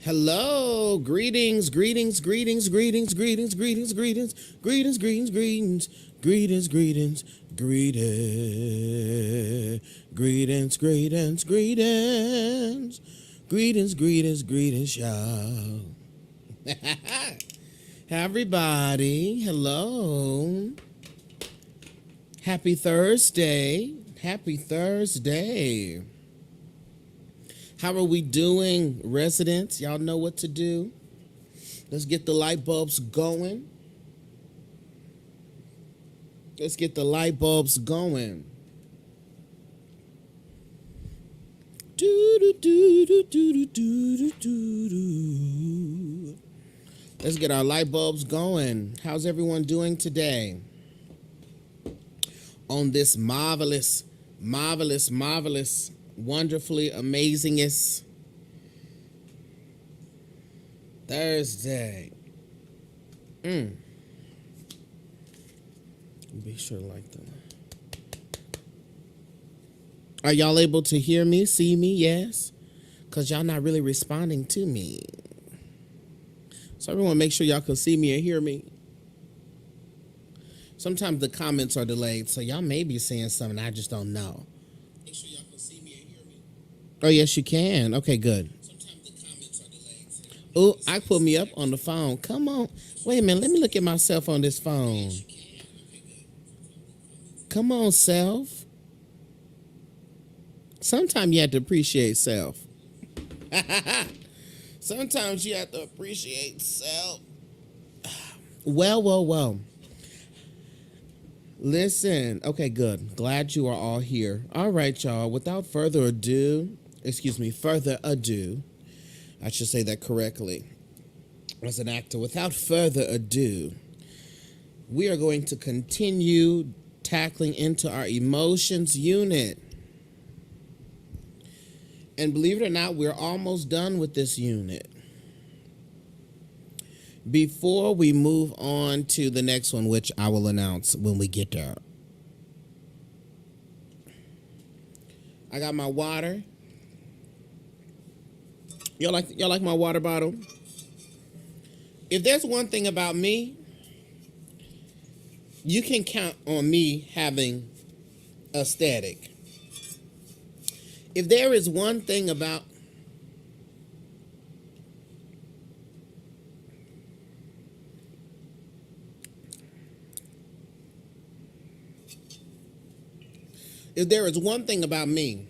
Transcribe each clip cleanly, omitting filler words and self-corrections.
Hello, greetings, greetings, greetings, greetings, greetings, greetings, greetings, greetings, greetings, greetings, greetings, greetings, greetings, greetings, greetings, greetings, greetings, greetings, greetings, y'all. Everybody, hello. Happy Thursday. Happy Thursday. How are we doing, residents? Y'all know what to do. Let's get the light bulbs going. Let's get the light bulbs going. Let's get our light bulbs going. How's everyone doing today? On this marvelous, marvelous, marvelous, wonderfully amazingest Thursday. Be sure to like that. Are y'all able to hear me, see me? Yes? Because y'all not really responding to me. So everyone make sure y'all can see me and hear me. Sometimes the comments are delayed, so y'all may be saying something I just don't know. Make sure y'all can see me and hear me. Oh, yes, you can. Okay, good. Sometimes the comments are delayed. Oh, I put me up on the phone. Come on. Wait a minute. Let me look at myself on this phone. Come on, self. Sometimes you have to appreciate self. Sometimes you have to appreciate self. Well. Listen. Okay, good. Glad you are all here. All right, y'all. Without further ado, I should say that correctly. As an actor, without further ado, we are going to continue tackling into our emotions unit. And believe it or not, we're almost done with this unit. Before we move on to the next one, which I will announce when we get there. I got my water. Y'all like my water bottle? If there's one thing about me, you can count on me having a static. If there is one thing about if there is one thing about me,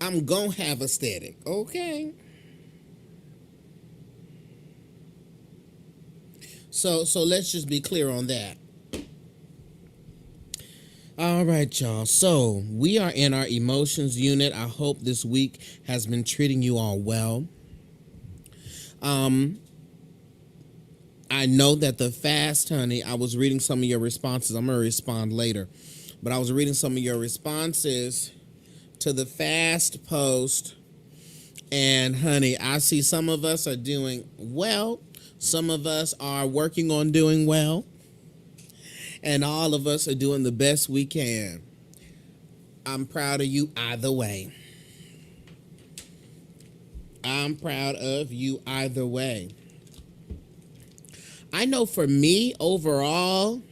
I'm gonna have a static. Okay. So let's just be clear on that. All right, y'all. So we are in our emotions unit. I hope this week has been treating you all well. I know that the fast, honey, I was reading some of your responses. I'm going to respond later. But I was reading some of your responses to the fast post. And, honey, I see some of us are doing well. Some of us are working on doing well. And all of us are doing the best we can. I'm proud of you either way. I'm proud of you either way. I know for me, overall,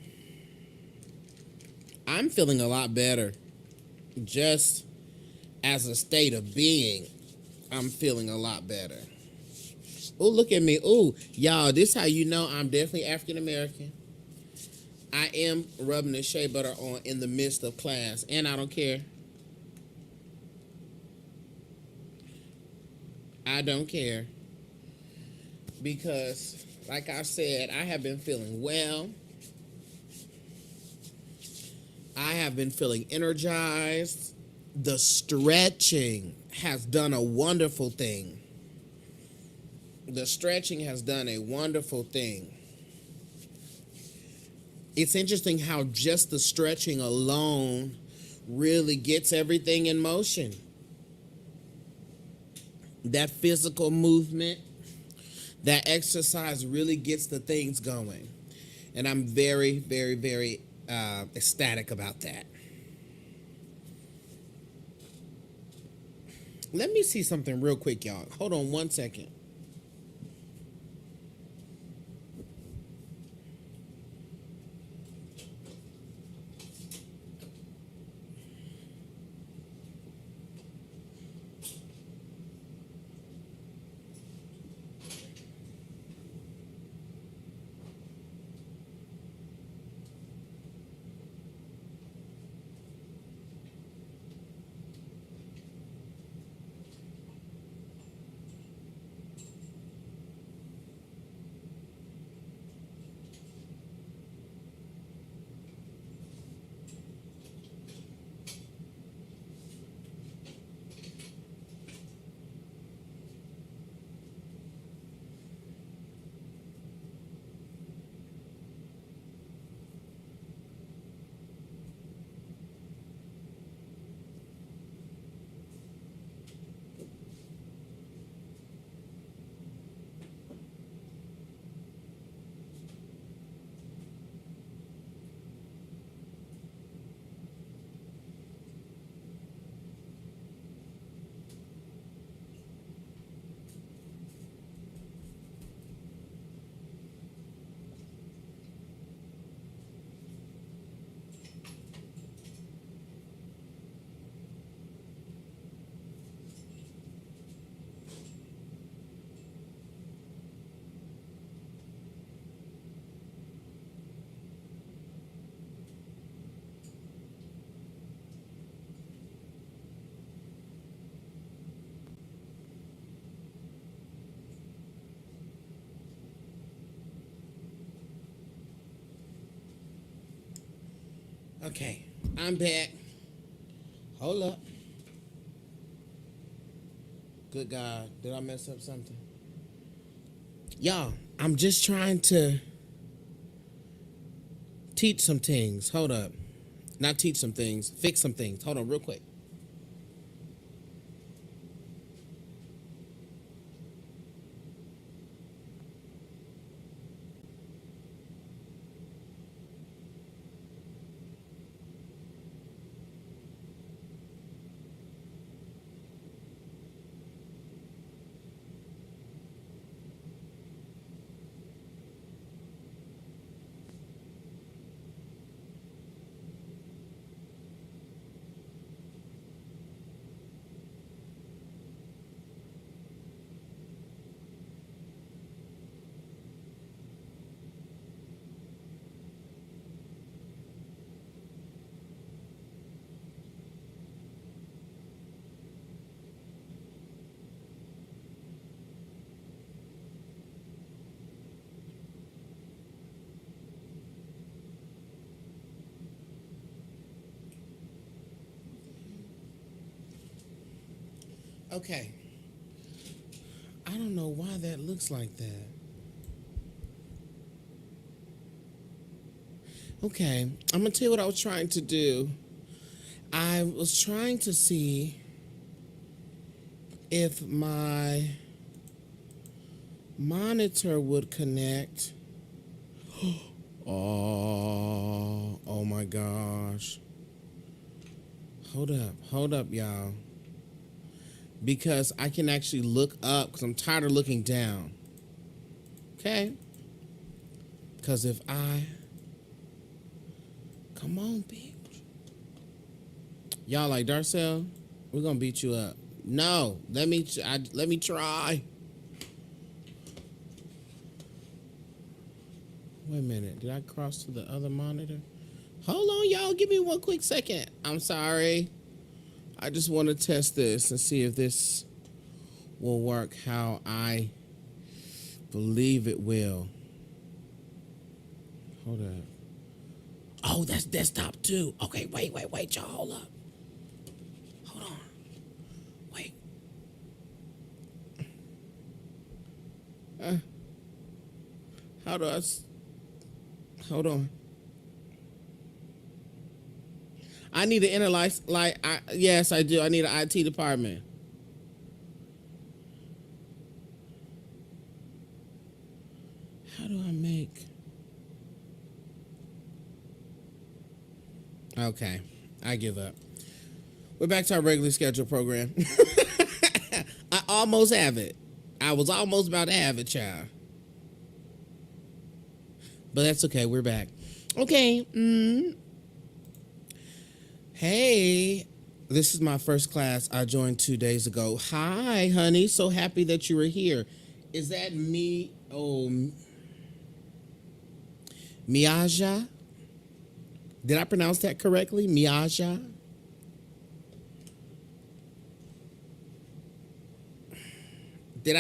I'm feeling a lot better. Just as a state of being, I'm feeling a lot better. Oh, look at me. Oh, y'all, this how you know I'm definitely African American. I am rubbing the shea butter on in the midst of class, and I don't care. I don't care. Because, like I said, I have been feeling well. I have been feeling energized. The stretching has done a wonderful thing. The stretching has done a wonderful thing. It's interesting how just the stretching alone really gets everything in motion. That physical movement, that exercise really gets the things going. And I'm very, very, very ecstatic about that. Let me see something real quick, y'all. Hold on one second. Okay, I'm back. Hold up. Good God, did I mess up something? Y'all, I'm just trying to teach some things. Hold up. Not teach some things, fix some things. Hold on real quick. Okay. I don't know why that looks like that. Okay, I'm gonna tell you what I was trying to do. I was trying to see if my monitor would connect. Oh my gosh. Hold up, y'all. Because I can actually look up because I'm tired of looking down. Okay? Because if I... Come on, bitch. Y'all like, Darcel, we're going to beat you up. No, let me try. Wait a minute. Did I cross to the other monitor? Hold on, y'all. Give me one quick second. I'm sorry. I just want to test this and see if this will work how I believe it will. Hold up. Oh, that's desktop too. Okay, wait, y'all. Hold up. Hold on. Wait. How do I... Hold on. I need an yes, I do. I need an IT department. How do I make... Okay, I give up. We're back to our regularly scheduled program. I almost have it. I was almost about to have it, child. But that's okay. We're back. Okay. Hey, this is my first class. I joined 2 days ago. Hi, honey. So happy that you were here. Is that me? Oh, Miaja? Did I pronounce that correctly? Miaja? Did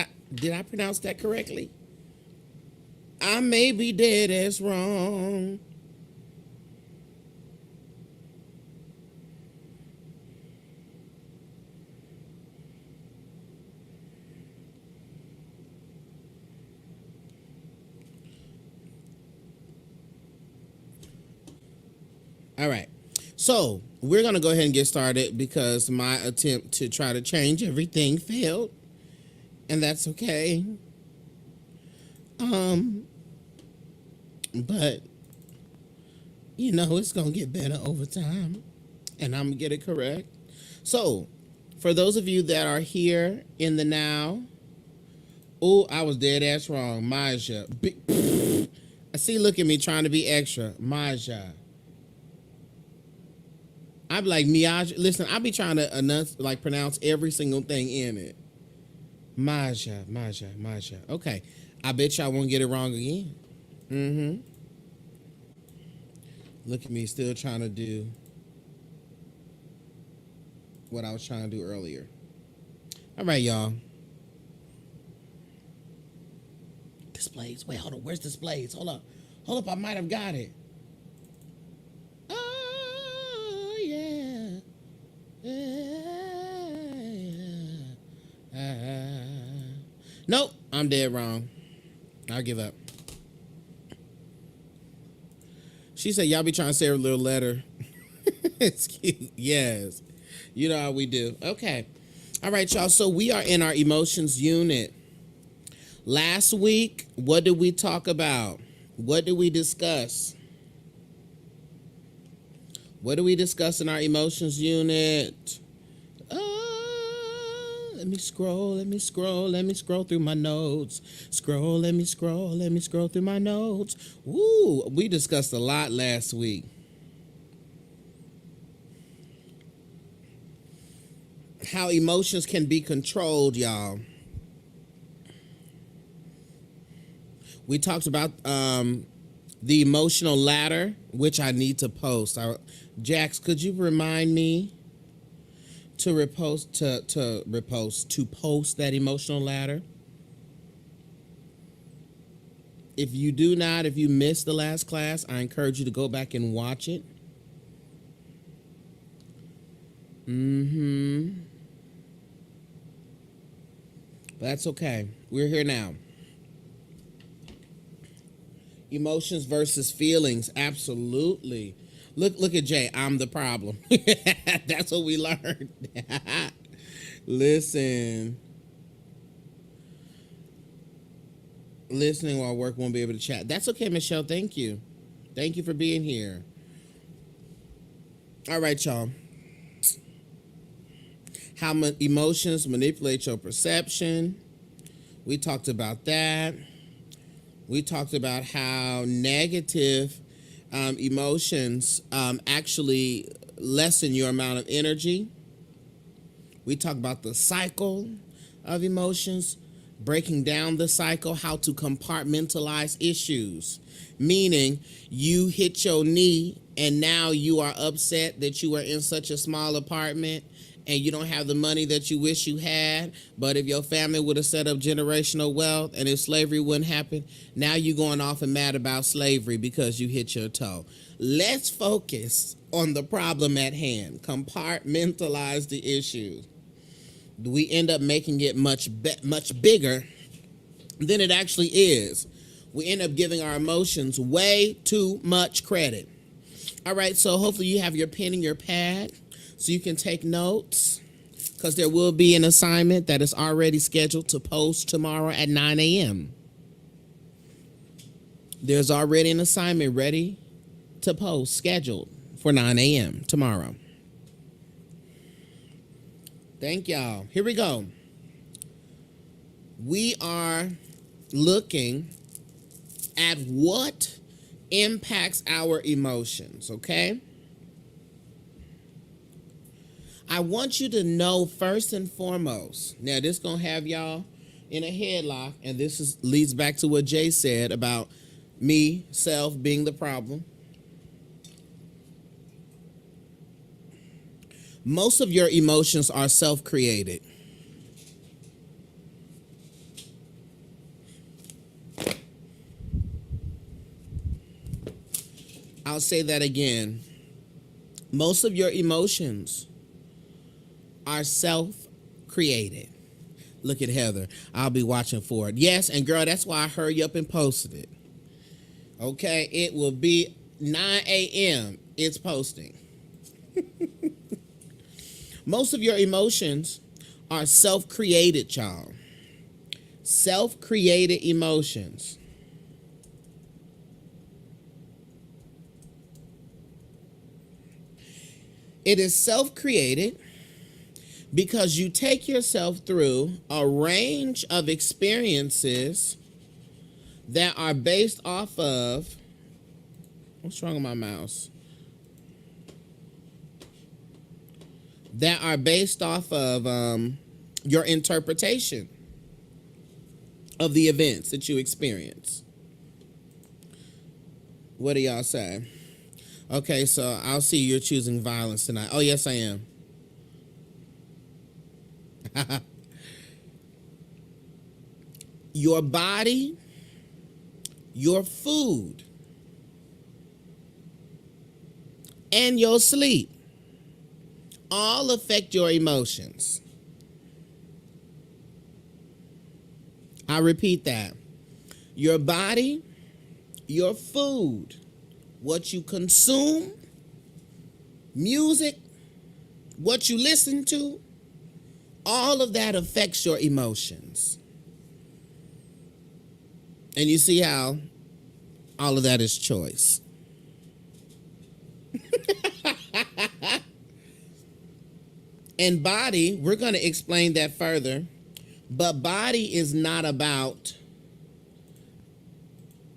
I pronounce that correctly? I may be dead as wrong. All right. So we're going to go ahead and get started because my attempt to try to change everything failed. And that's okay. But, you know, it's going to get better over time. And I'm going to get it correct. So, for those of you that are here in the now, oh, I was dead ass wrong. Maja. I see, look at me trying to be extra. Maja. I'm like Miaja. Listen, I be trying to pronounce every single thing in it. Maja. Okay. I bet y'all won't get it wrong again. Look at me still trying to do what I was trying to do earlier. All right, y'all. Displays. Wait, hold on. Where's displays? Hold up. I might have got it. Oh, yeah. Nope. I'm dead wrong. I'll give up. She said, y'all be trying to say her little letter. It's cute. Yes. You know how we do. Okay. All right, y'all. So we are in our emotions unit. Last week, what did we talk about? What did we discuss? What did we discuss in our emotions unit? Let me scroll through my notes. Let me scroll through my notes. Woo, we discussed a lot last week. How emotions can be controlled, y'all. We talked about the emotional ladder, which I need to post. Jax, could you remind me to post that emotional ladder? If you missed the last class, I encourage you to go back and watch it. That's okay. We're here now. Emotions versus feelings. Absolutely. Look at Jay. I'm the problem. That's what we learned. Listen. Listening while work won't be able to chat. That's okay, Michelle. Thank you. Thank you for being here. All right, y'all. How emotions manipulate your perception. We talked about that. We talked about how negative emotions actually lessen your amount of energy. We talked about the cycle of emotions, breaking down the cycle, how to compartmentalize issues, meaning you hit your knee and now you are upset that you are in such a small apartment and you don't have the money that you wish you had. But if your family would have set up generational wealth and if slavery wouldn't happen, now you're going off and mad about slavery because you hit your toe. Let's focus on the problem at hand. Compartmentalize the issue. We end up making it much bigger than it actually is. We end up giving our emotions way too much credit. All right, so hopefully you have your pen and your pad so you can take notes, because there will be an assignment that is already scheduled to post tomorrow at 9 a.m. There's already an assignment ready to post scheduled for 9 a.m. tomorrow. Thank y'all. Here we go. We are looking at what impacts our emotions, okay? I want you to know first and foremost, now this gonna have y'all in a headlock, and this leads back to what Jay said about me, self, being the problem. Most of your emotions are self-created. I'll say that again. Most of your emotions are self-created. Look at Heather. I'll be watching for it. Yes, and girl, that's why I hurry up and posted it. Okay, it will be 9 a.m. It's posting. Most of your emotions are self-created, y'all. Self-created emotions. It is self-created because you take yourself through a range of experiences that are based off of, what's wrong with my mouse? That are based off of your interpretation of the events that you experience. What do y'all say? Okay, so I'll see you're choosing violence tonight. Oh, yes, I am. Your body, your food, and your sleep all affect your emotions. I repeat that. Your body, your food, what you consume, music, what you listen to, all of that affects your emotions. And you see how all of that is choice. And body, we're going to explain that further, but body is not about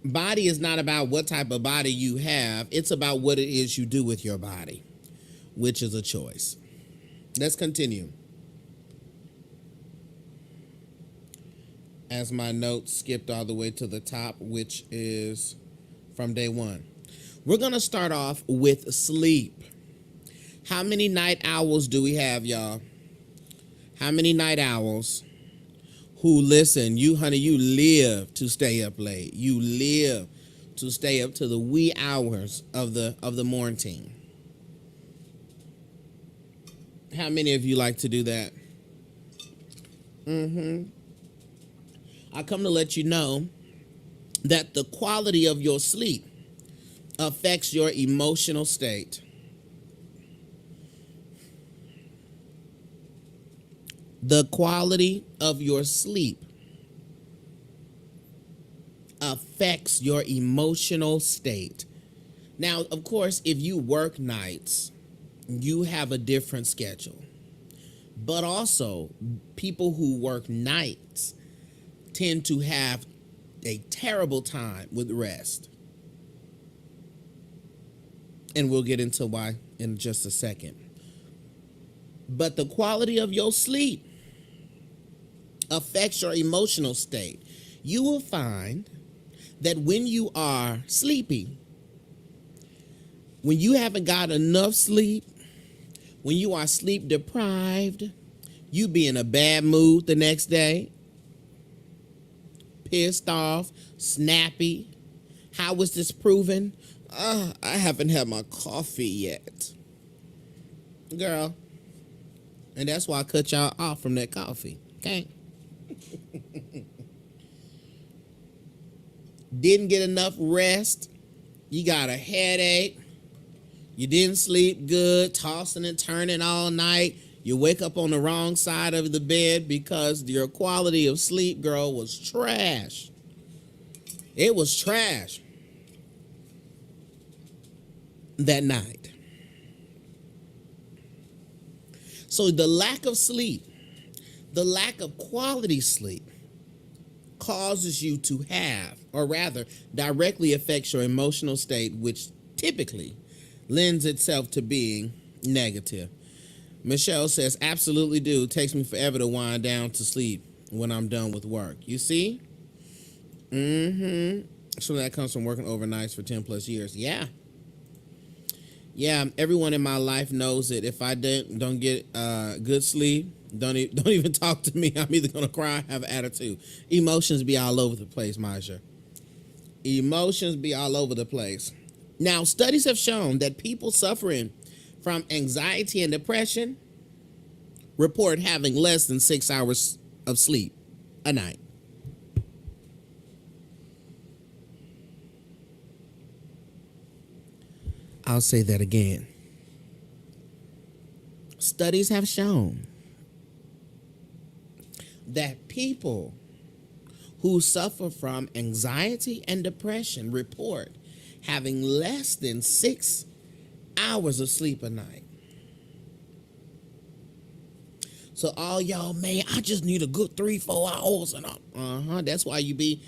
what type of body you have. It's about what it is you do with your body, which is a choice. Let's continue. As my notes skipped all the way to the top, which is from day one. We're going to start off with sleep. How many night owls do we have, y'all? How many night owls who listen? You, honey, you live to stay up late. You live to stay up to the wee hours of the morning. How many of you like to do that? I come to let you know that the quality of your sleep affects your emotional state. The quality of your sleep affects your emotional state. Now, of course, if you work nights, you have a different schedule. But also, people who work nights tend to have a terrible time with rest. And we'll get into why in just a second. But the quality of your sleep affects your emotional state. You will find that when you are sleepy, when you haven't got enough sleep, when you are sleep deprived, you be in a bad mood the next day, pissed off, snappy. How was this proven? I haven't had my coffee yet. Girl, and that's why I cut y'all off from that coffee, okay? Didn't get enough rest. You got a headache. You didn't sleep good, tossing and turning all night. You wake up on the wrong side of the bed because your quality of sleep, girl, was trash. It was trash that night. So the lack of sleep, the lack of quality sleep causes you to have, or rather directly affects your emotional state, which typically lends itself to being negative. Michelle says, absolutely do. It takes me forever to wind down to sleep when I'm done with work. You see? So that comes from working overnights for 10 plus years. Yeah. Yeah, everyone in my life knows that if I don't get good sleep, don't even talk to me. I'm either going to cry or have an attitude. Emotions be all over the place, Maja. Emotions be all over the place. Now, studies have shown that people suffering from anxiety and depression report having less than 6 hours of sleep a night. I'll say that again. Studies have shown that people who suffer from anxiety and depression report having less than 6 hours of sleep a night. So all y'all, man, I just need a good 3-4 hours. And that's why you be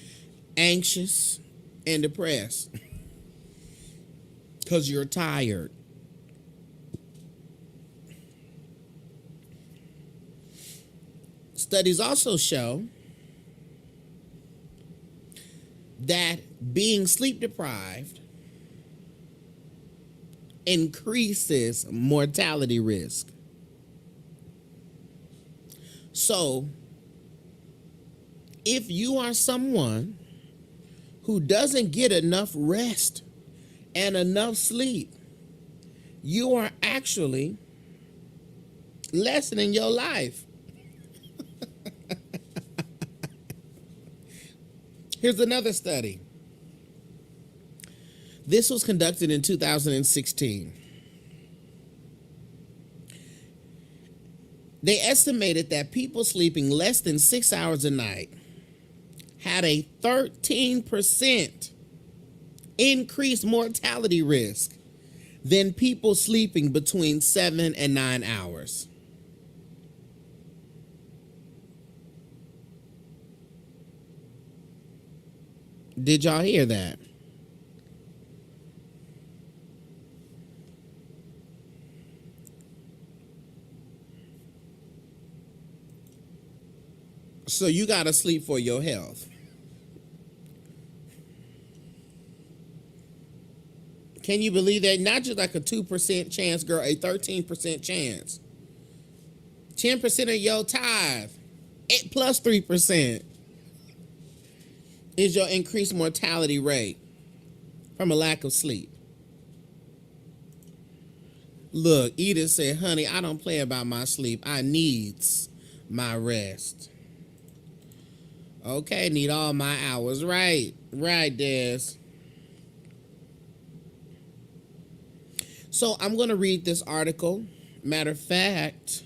anxious and depressed. Because you're tired. Studies also show that being sleep deprived increases mortality risk. So, if you are someone who doesn't get enough rest and enough sleep, you are actually lessening your life. Here's another study. This was conducted in 2016. They estimated that people sleeping less than 6 hours a night had a 13% increased mortality risk than people sleeping between 7 and 9 hours. Did y'all hear that? So you got to sleep for your health. Can you believe that? Not just like a 2% chance, girl, a 13% chance. 10% of your tithe, plus 3%, is your increased mortality rate from a lack of sleep. Look, Edith said, honey, I don't play about my sleep. I needs my rest. Okay, need all my hours. Right. Right, Des. So I'm going to read this article. Matter of fact,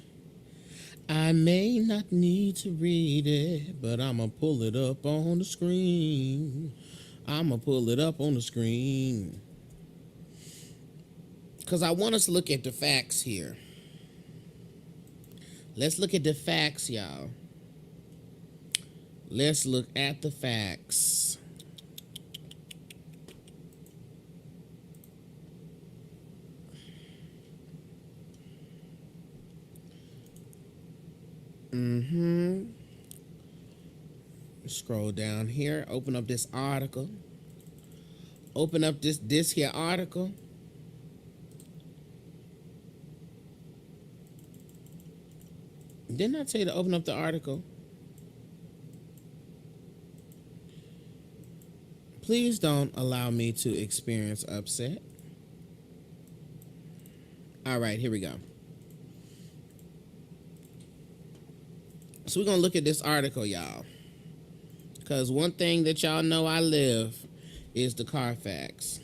I may not need to read it, but I'm going to pull it up on the screen. I'm going to pull it up on the screen. Because I want us to look at the facts here. Let's look at the facts, y'all. Let's look at the facts. Scroll down here. Open up this article. Open up this here article. Didn't I tell you to open up the article? Please don't allow me to experience upset. All right, here we go. So we're going to look at this article, y'all. Because one thing that y'all know I live is the Carfax.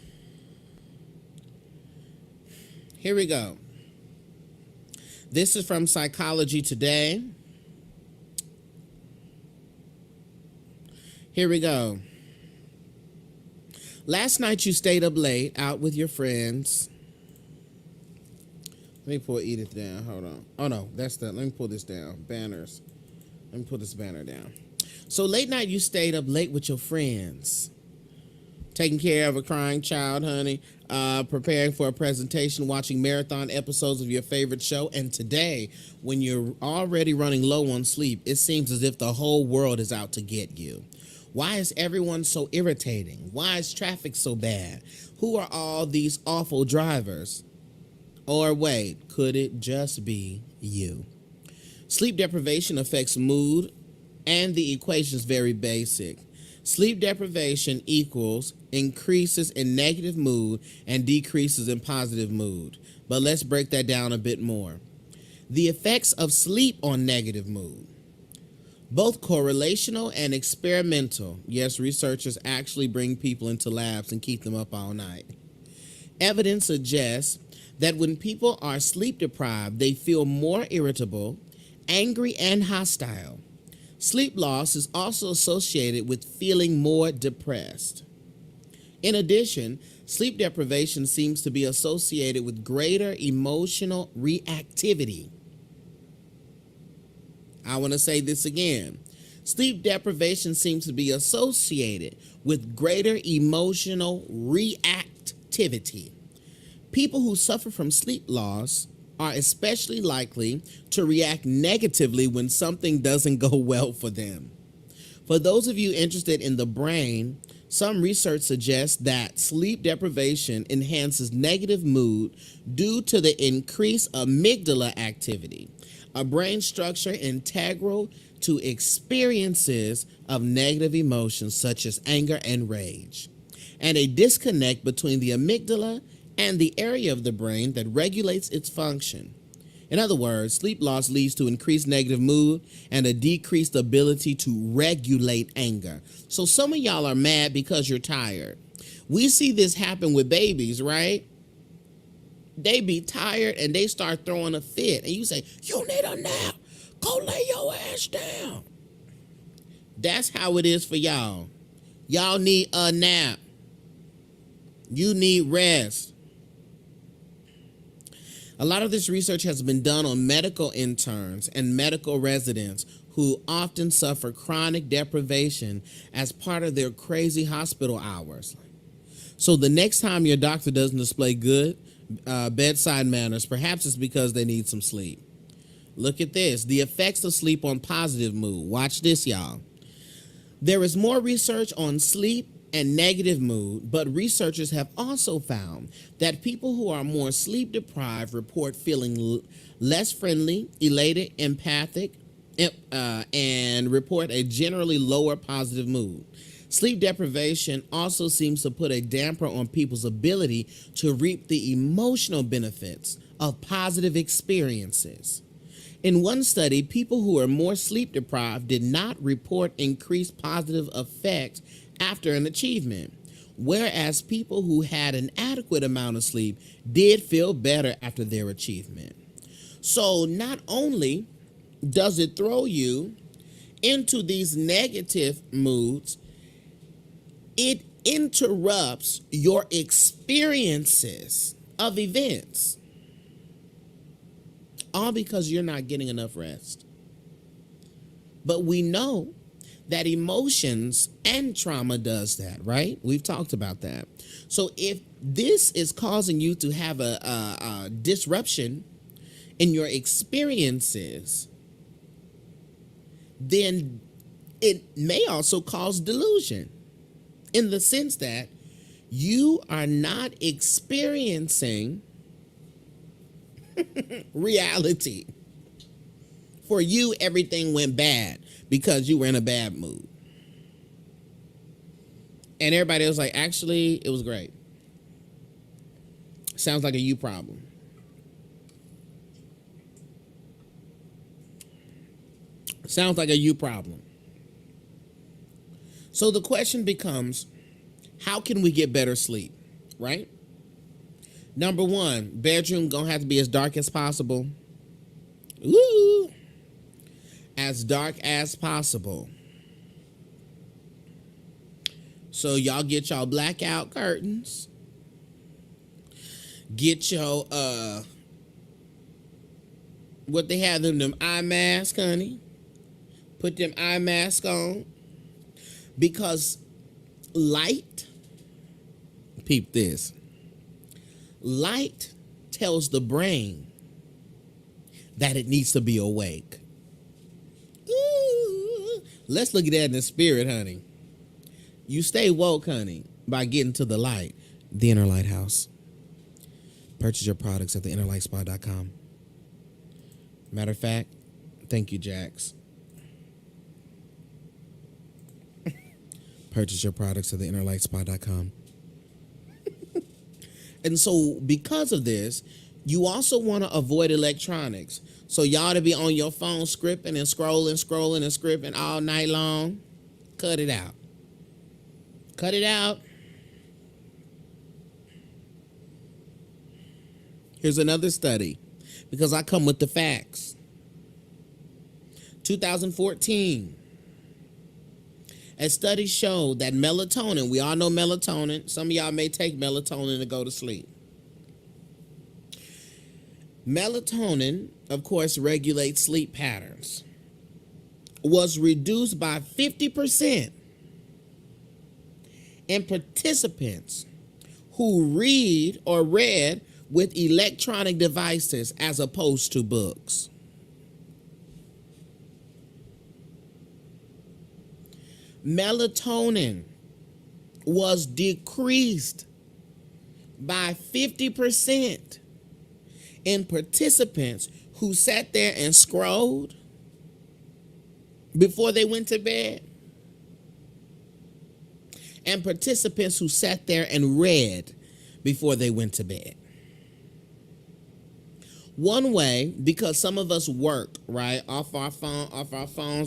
Here we go. This is from Psychology Today. Here we go. Last night you stayed up late out with your friends. Let me pull Edith down. Hold on. Oh, no, that's the. Let me pull this down. Banners. Let me pull this banner down. So late night you stayed up late with your friends. Taking care of a crying child, honey. Preparing for a presentation, watching marathon episodes of your favorite show. And today, when you're already running low on sleep, it seems as if the whole world is out to get you. Why is everyone so irritating? Why is traffic so bad? Who are all these awful drivers? Or wait, could it just be you? Sleep deprivation affects mood, and the equation is very basic. Sleep deprivation equals increases in negative mood and decreases in positive mood. But let's break that down a bit more. The effects of sleep on negative mood. Both correlational and experimental. Yes, researchers actually bring people into labs and keep them up all night. Evidence suggests that when people are sleep deprived, they feel more irritable, angry, and hostile. Sleep loss is also associated with feeling more depressed. In addition, sleep deprivation seems to be associated with greater emotional reactivity. I want to say this again. Sleep deprivation seems to be associated with greater emotional reactivity. People who suffer from sleep loss are especially likely to react negatively when something doesn't go well for them. For those of you interested in the brain, some research suggests that sleep deprivation enhances negative mood due to the increased amygdala activity, a brain structure integral to experiences of negative emotions such as anger and rage, and a disconnect between the amygdala and the area of the brain that regulates its function. In other words, sleep loss leads to increased negative mood and a decreased ability to regulate anger. So some of y'all are mad because you're tired. We see this happen with babies, right? They be tired and they start throwing a fit. And you say, you need a nap. Go lay your ass down. That's how it is for y'all. Y'all need a nap. You need rest. A lot of this research has been done on medical interns and medical residents who often suffer chronic deprivation as part of their crazy hospital hours. So the next time your doctor doesn't display good bedside manners, perhaps it's because they need some sleep. Look at this. The effects of sleep on positive mood. Watch this, y'all. There is more research on sleep and negative mood, but researchers have also found that people who are more sleep deprived report feeling less friendly, elated, empathic, and report a generally lower positive mood. Sleep deprivation also seems to put a damper on people's ability to reap the emotional benefits of positive experiences. In one study, people who are more sleep deprived did not report increased positive effects after an achievement, whereas people who had an adequate amount of sleep did feel better after their achievement. So not only does it throw you into these negative moods, it interrupts your experiences of events, all because you're not getting enough rest. But we know that emotions and trauma does that, right? We've talked about that. So if this is causing you to have a disruption in your experiences, then it may also cause delusion, in the sense that you are not experiencing reality. For you, everything went bad because you were in a bad mood. And everybody was like, actually, it was great. Sounds like a you problem. Sounds like a you problem. So the question becomes, how can we get better sleep, right? Number one, bedroom gonna have to be as dark as possible. Ooh, as dark as possible. So y'all get y'all blackout curtains. Get your what they have them eye masks, honey. Put them eye masks on. Because light, peep this, light tells the brain that it needs to be awake. Ooh. Let's look at that in the spirit, honey. You stay woke, honey, by getting to the light. The Inner Lighthouse. Purchase your products at theinnerlightspa.com. Matter of fact, thank you, Jax. Purchase your products at theinnerlightspa.com. And so because of this, you also want to avoid electronics. So y'all to be on your phone scripting and scrolling and scripting all night long, cut it out. Cut it out. Here's another study, because I come with the facts. 2014. A study showed that melatonin, we all know melatonin. Some of y'all may take melatonin to go to sleep. Melatonin, of course, regulates sleep patterns. Was reduced by 50% in participants who read or read with electronic devices as opposed to books. Melatonin was decreased by 50% in participants who sat there and scrolled before they went to bed, and participants who sat there and read before they went to bed. One way, because some of us work, right, off our phones,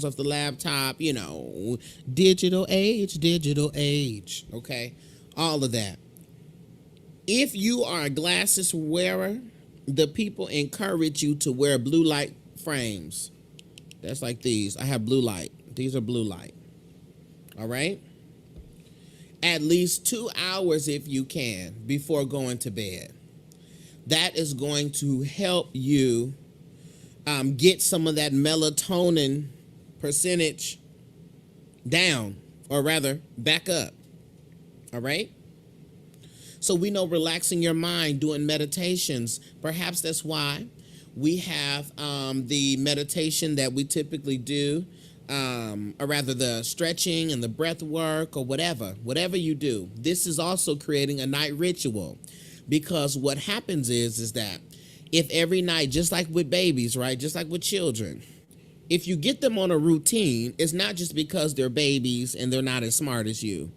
off the laptop, you know, digital age, okay, all of that. If you are a glasses wearer, the people encourage you to wear blue light frames. That's like these. I have blue light. These are blue light. All right? At least 2 hours if you can before going to bed. That is going to help you get some of that melatonin percentage down, or rather back up. All right? So we know relaxing your mind, doing meditations, perhaps that's why we have the meditation that we typically do, or rather the stretching and the breath work or whatever you do. This is also creating a night ritual. Because what happens is that if every night, just like with babies, right, just like with children, if you get them on a routine, it's not just because they're babies and they're not as smart as you.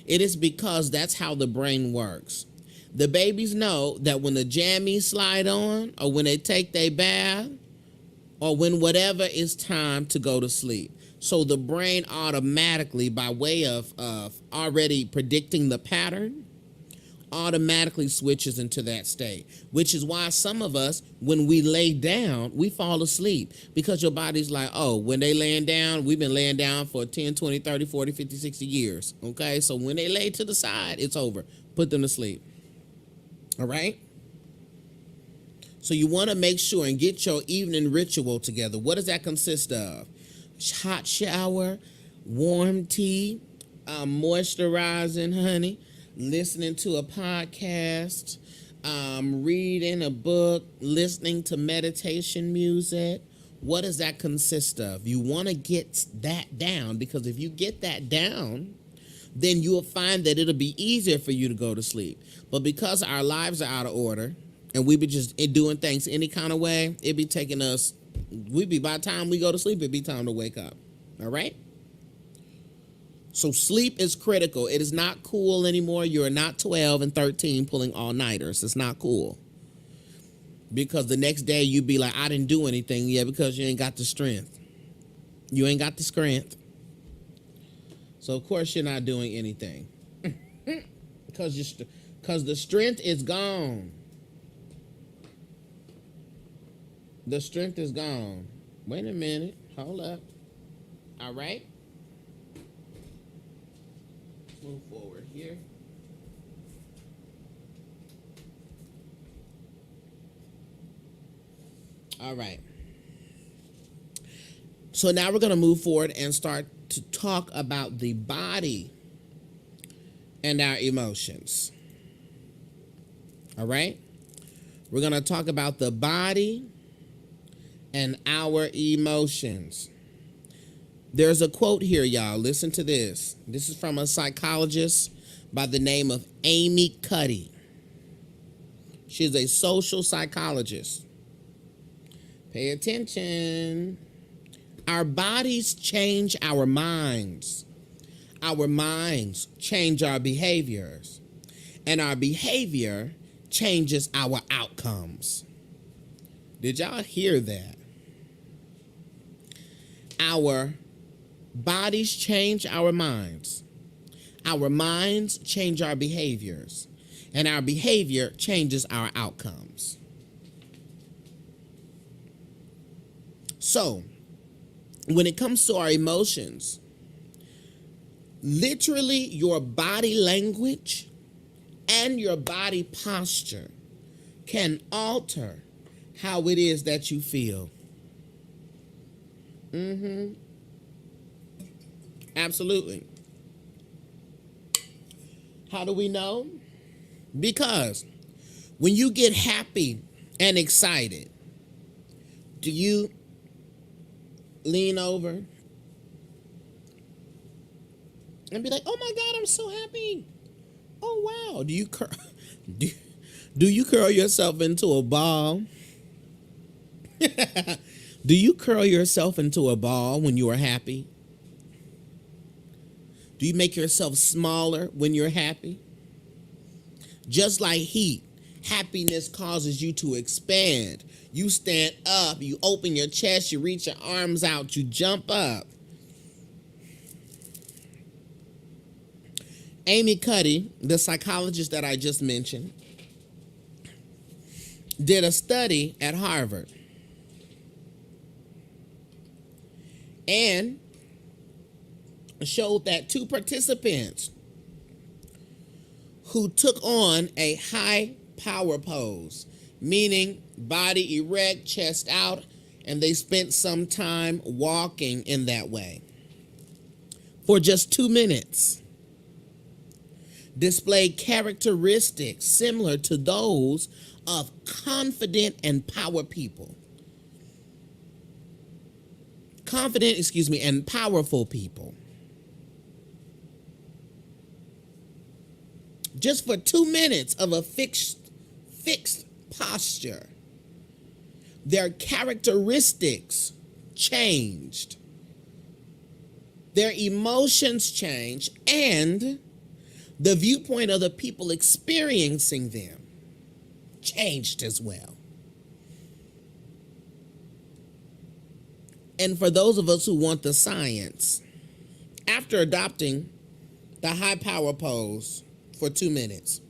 It is because that's how the brain works. The babies know that when the jammies slide on, or when they take their bath, or when whatever is time to go to sleep. So the brain automatically, by way of already predicting the pattern, automatically switches into that state, which is why some of us, when we lay down, we fall asleep because your body's like, oh, when they laying down, we've been laying down for 10, 20, 30, 40, 50, 60 years. Okay, so when they lay to the side, it's over. Put them to sleep. All right? So you want to make sure and get your evening ritual together. What does that consist of? Hot shower, warm tea, moisturizing, honey, listening to a podcast, reading a book, listening to meditation music. What does that consist of? You want to get that down, because if you get that down, then you will find that it'll be easier for you to go to sleep. But because our lives are out of order and we be just doing things any kind of way, it be taking us, by the time we go to sleep, it'd be time to wake up. All right? So sleep is critical. It is not cool anymore. You're not 12 and 13 pulling all-nighters. It's not cool. Because the next day you'd be like, I didn't do anything. Yeah, because you ain't got the strength. You ain't got the strength. So of course you're not doing anything. Because the strength is gone. The strength is gone. Wait a minute. Hold up. All right. Move forward here. All right. So now we're going to move forward and start to talk about the body and our emotions. All right? We're going to talk about the body and our emotions. There's a quote here, y'all. Listen to this. This is from a psychologist by the name of Amy Cuddy. She's a social psychologist. Pay attention. Our bodies change our minds. Our minds change our behaviors. And our behavior changes our outcomes. Did y'all hear that? Our bodies change our minds. Our minds change our behaviors. And our behavior changes our outcomes. So, when it comes to our emotions, literally your body language and your body posture can alter how it is that you feel. Absolutely. How do we know? Because when you get happy and excited, do you lean over and be like, oh my God, I'm so happy. Oh wow. Do you curl yourself into a ball? Do you curl yourself into a ball when you are happy? Do you make yourself smaller when you're happy? Just like heat, happiness causes you to expand. You stand up, you open your chest, you reach your arms out, you jump up. Amy Cuddy, the psychologist that I just mentioned, did a study at Harvard. And showed that two participants who took on a high power pose, meaning body erect, chest out, and they spent some time walking in that way for just 2 minutes, displayed characteristics similar to those of confident and power people. And powerful people. Just for 2 minutes of a fixed posture, their characteristics changed. Their emotions changed, and the viewpoint of the people experiencing them changed as well. And for those of us who want the science, after adopting the high power pose for 2 minutes,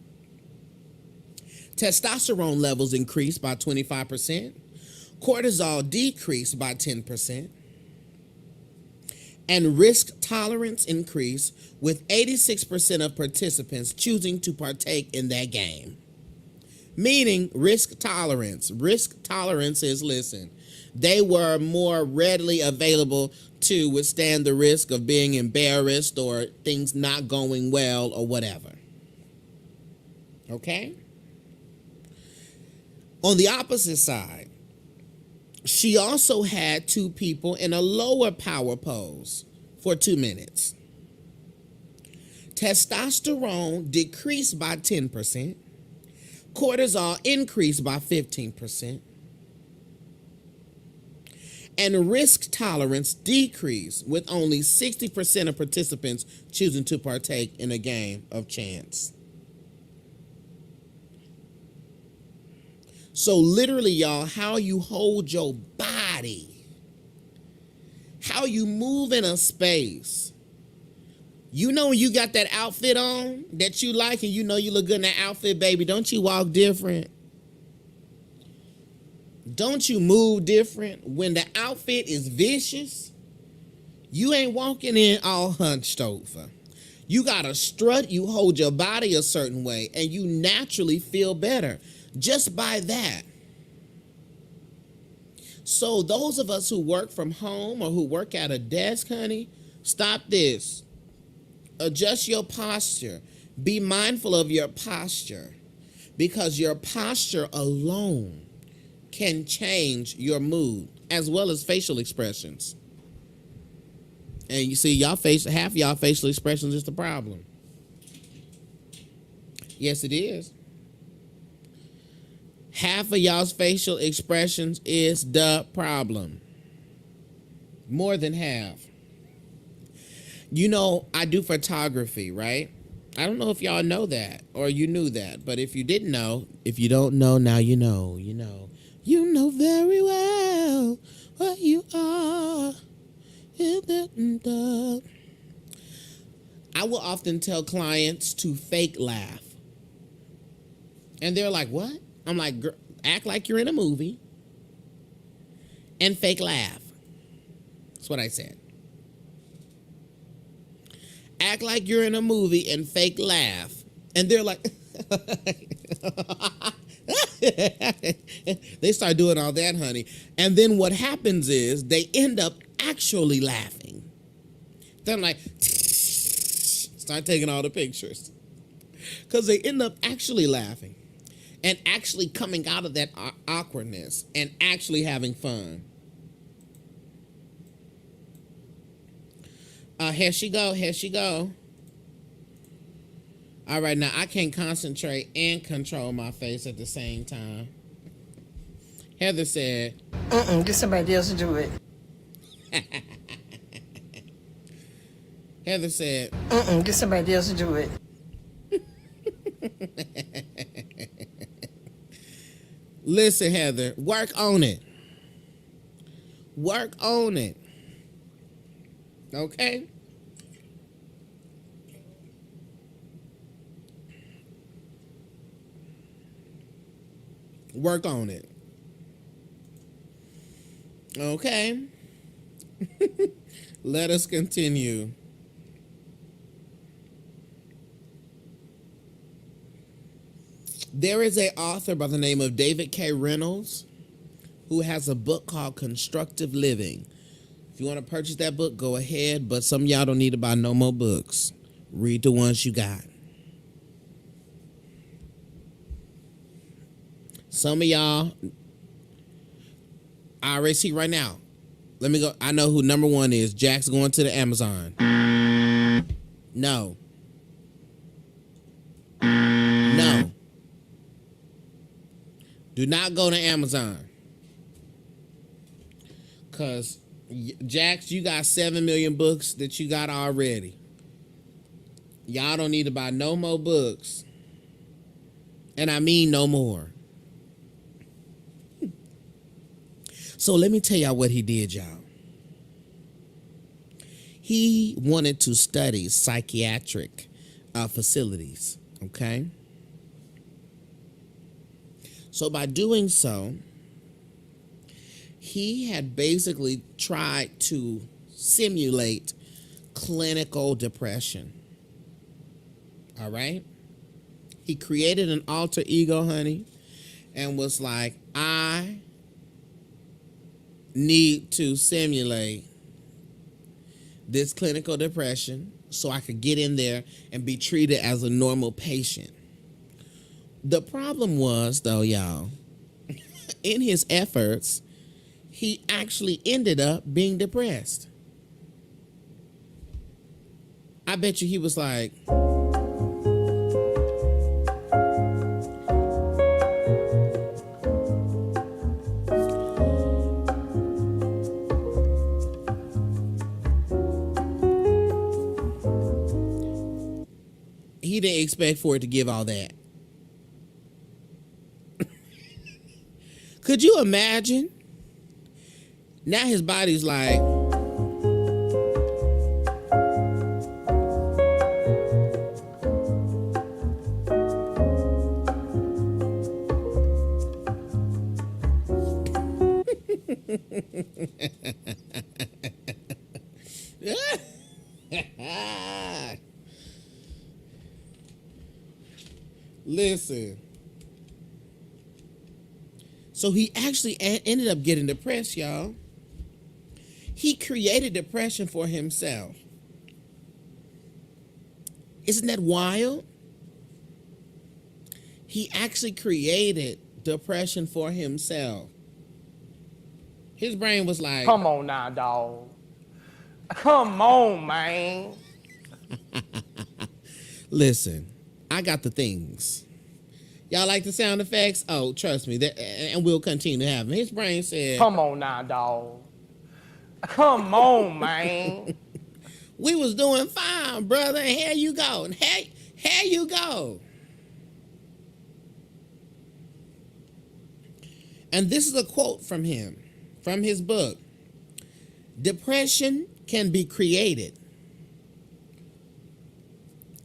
testosterone levels increased by 25%, cortisol decreased by 10%, and risk tolerance increased, with 86% of participants choosing to partake in that game. Meaning risk tolerance. Risk tolerance is, listen, they were more readily available to withstand the risk of being embarrassed or things not going well or whatever. Okay? On the opposite side, she also had 2 people in a lower power pose for 2 minutes. Testosterone decreased by 10%. Cortisol increased by 15%. And risk tolerance decreased, with only 60% of participants choosing to partake in a game of chance. So literally, y'all, how you hold your body, how you move in a space. You know when you got that outfit on that you like and you know you look good in that outfit, baby, don't you walk different? Don't you move different? When the outfit is vicious, you ain't walking in all hunched over. You got to strut, you hold your body a certain way, and you naturally feel better just by that. So those of us who work from home or who work at a desk, honey, stop this. Adjust your posture. Be mindful of your posture, because your posture alone can change your mood as well as facial expressions. And you see, half y'all facial expressions is the problem. Yes, it is. Half of y'all's facial expressions is the problem. More than half. You know, I do photography, right? I don't know if y'all know that or you knew that, but if you didn't know, if you don't know, now you know, you know. You know very well what you are. I will often tell clients to fake laugh. And they're like, what? I'm like, act like you're in a movie and fake laugh. That's what I said. Act like you're in a movie and fake laugh. And they're like, they start doing all that, honey. And then what happens is they end up actually laughing. Then like, start taking all the pictures. Because they end up actually laughing and actually coming out of that awkwardness and actually having fun. Here she go. All right, now I can't concentrate and control my face at the same time. Heather said, get somebody else to do it. Heather said, get somebody else to do it. Listen, Heather, work on it. Work on it. Okay? Work on it. Okay? Let us continue. There is an author by the name of David K. Reynolds who has a book called Constructive Living. If you want to purchase that book, go ahead, but some of y'all don't need to buy no more books. Read the ones you got. Some of y'all, I already see right now. Let me go. I know who number one is. Jack's going to the Amazon. No. No. Do not go to Amazon. Because, Jax, you got 7 million books that you got already. Y'all don't need to buy no more books. And I mean no more. So let me tell y'all what he did, y'all. he wanted to study psychiatric facilities. Okay. So by doing so, he had basically tried to simulate clinical depression. All right. He created an alter ego, honey, and was like, I need to simulate this clinical depression so I could get in there and be treated as a normal patient. The problem was, though, y'all, in his efforts, he actually ended up being depressed. I bet you he was like, he didn't expect for it to give all that. Could you imagine? Now his body's like, listen. So he actually ended up getting depressed, y'all. He created depression for himself. Isn't that wild? He actually created depression for himself. His brain was like, come on now, dog. Come on, man. listen, I got the things. Y'all like the sound effects? Oh, trust me, and we'll continue to have them. His brain said, come on now, dog. Come on, man. we was doing fine, brother, and here you go. And here you go. And this is a quote from him, from his book. Depression can be created.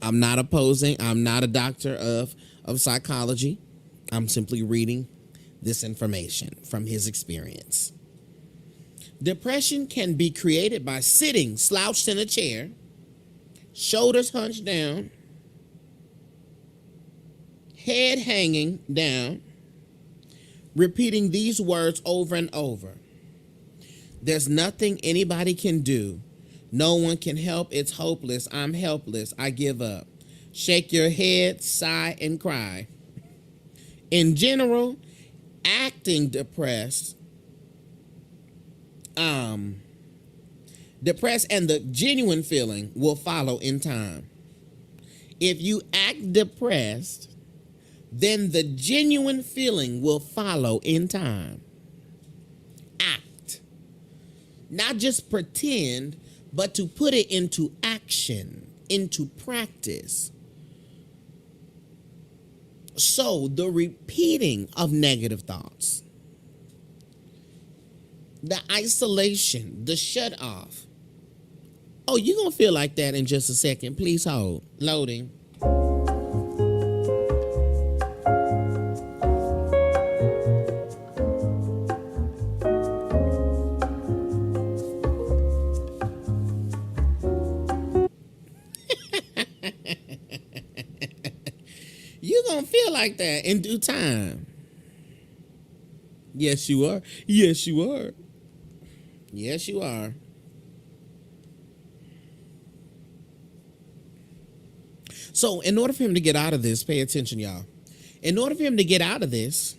I'm not opposing. I'm not a doctor of psychology. I'm simply reading this information from his experience. Depression can be created by sitting slouched in a chair, shoulders hunched down, head hanging down, repeating these words over and over. There's nothing anybody can do. No one can help. It's hopeless. I'm helpless. I give up. Shake your head, sigh, and cry. In general, acting depressed, depressed and the genuine feeling will follow in time. If you act depressed, then the genuine feeling will follow in time. Act. Not just pretend, but to put it into action, into practice. So the repeating of negative thoughts, the isolation, the shut off. Oh, you're going to feel like that in just a second. Please hold. Loading. You're going to feel like that in due time. Yes, you are. Yes, you are. Yes, you are. So in order for him to get out of this, pay attention, y'all. In order for him to get out of this,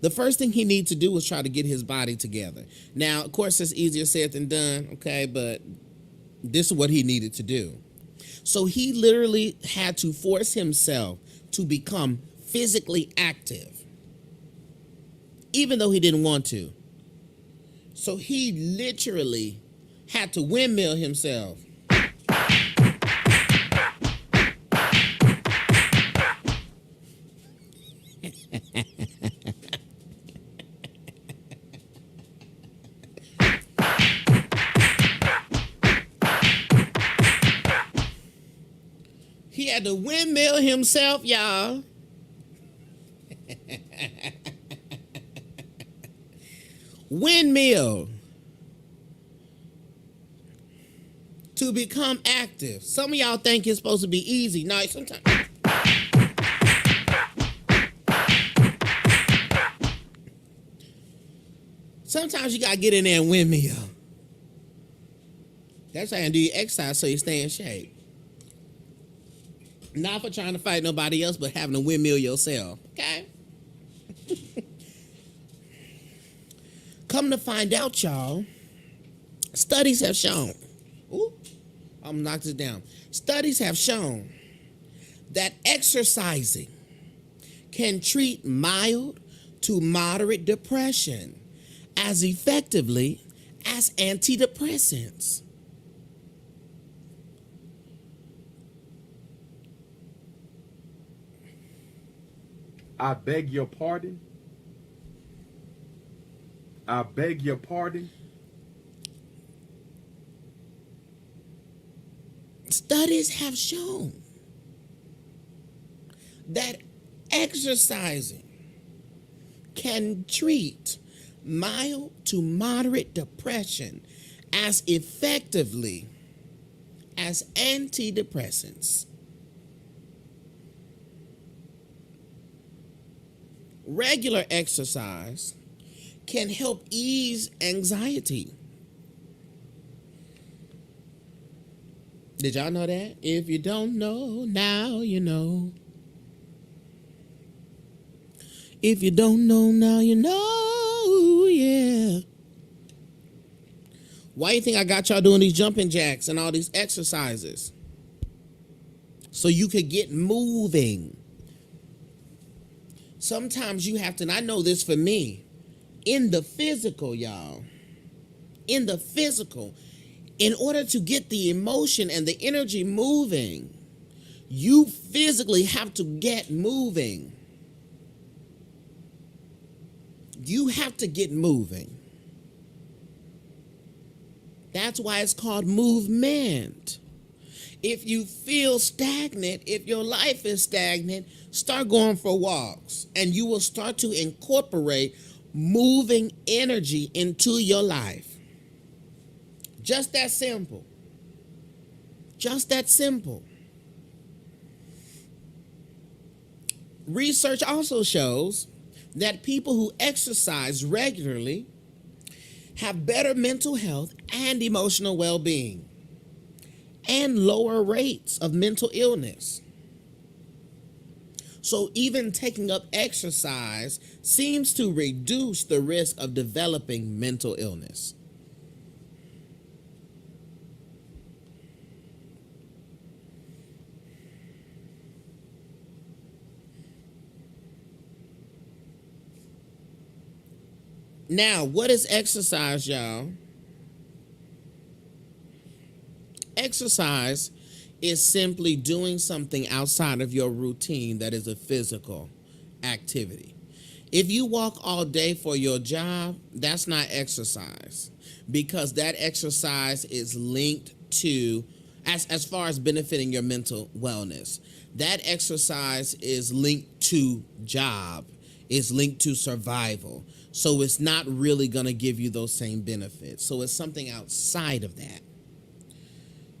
the first thing he needs to do is try to get his body together. Now, of course, it's easier said than done, okay? But this is what he needed to do. So he literally had to force himself to become physically active, even though he didn't want to. So he literally had to windmill himself. He had to windmill himself, y'all. Windmill to become active. Some of y'all think it's supposed to be easy. No, sometimes you gotta get in there and windmill. That's how you do your exercise so you stay in shape. Not for trying to fight nobody else, but having to windmill yourself. Okay? Come to find out, y'all, studies have shown. Ooh, I'm gonna knock this down. Studies have shown that exercising can treat mild to moderate depression as effectively as antidepressants. I beg your pardon. I beg your pardon. Studies have shown that exercising can treat mild to moderate depression as effectively as antidepressants. Regular exercise can help ease anxiety. Did y'all know that? If you don't know, now you know. If you don't know, now you know, yeah. Why do you think I got y'all doing these jumping jacks and all these exercises? So you could get moving. Sometimes you have to, and I know this for me, in the physical, y'all, in the physical, in order to get the emotion and the energy moving, you physically have to get moving. You have to get moving. That's why it's called movement. If you feel stagnant, if your life is stagnant, start going for walks and you will start to incorporate moving energy into your life. Just that simple. Just that simple. Research also shows that people who exercise regularly have better mental health and emotional well-being, and lower rates of mental illness. So even taking up exercise seems to reduce the risk of developing mental illness. Now, what is exercise, y'all? Exercise is simply doing something outside of your routine that is a physical activity. If you walk all day for your job, that's not exercise, because that exercise is linked to, as far as benefiting your mental wellness, that exercise is linked to job, is linked to survival. So it's not really going to give you those same benefits. So it's something outside of that.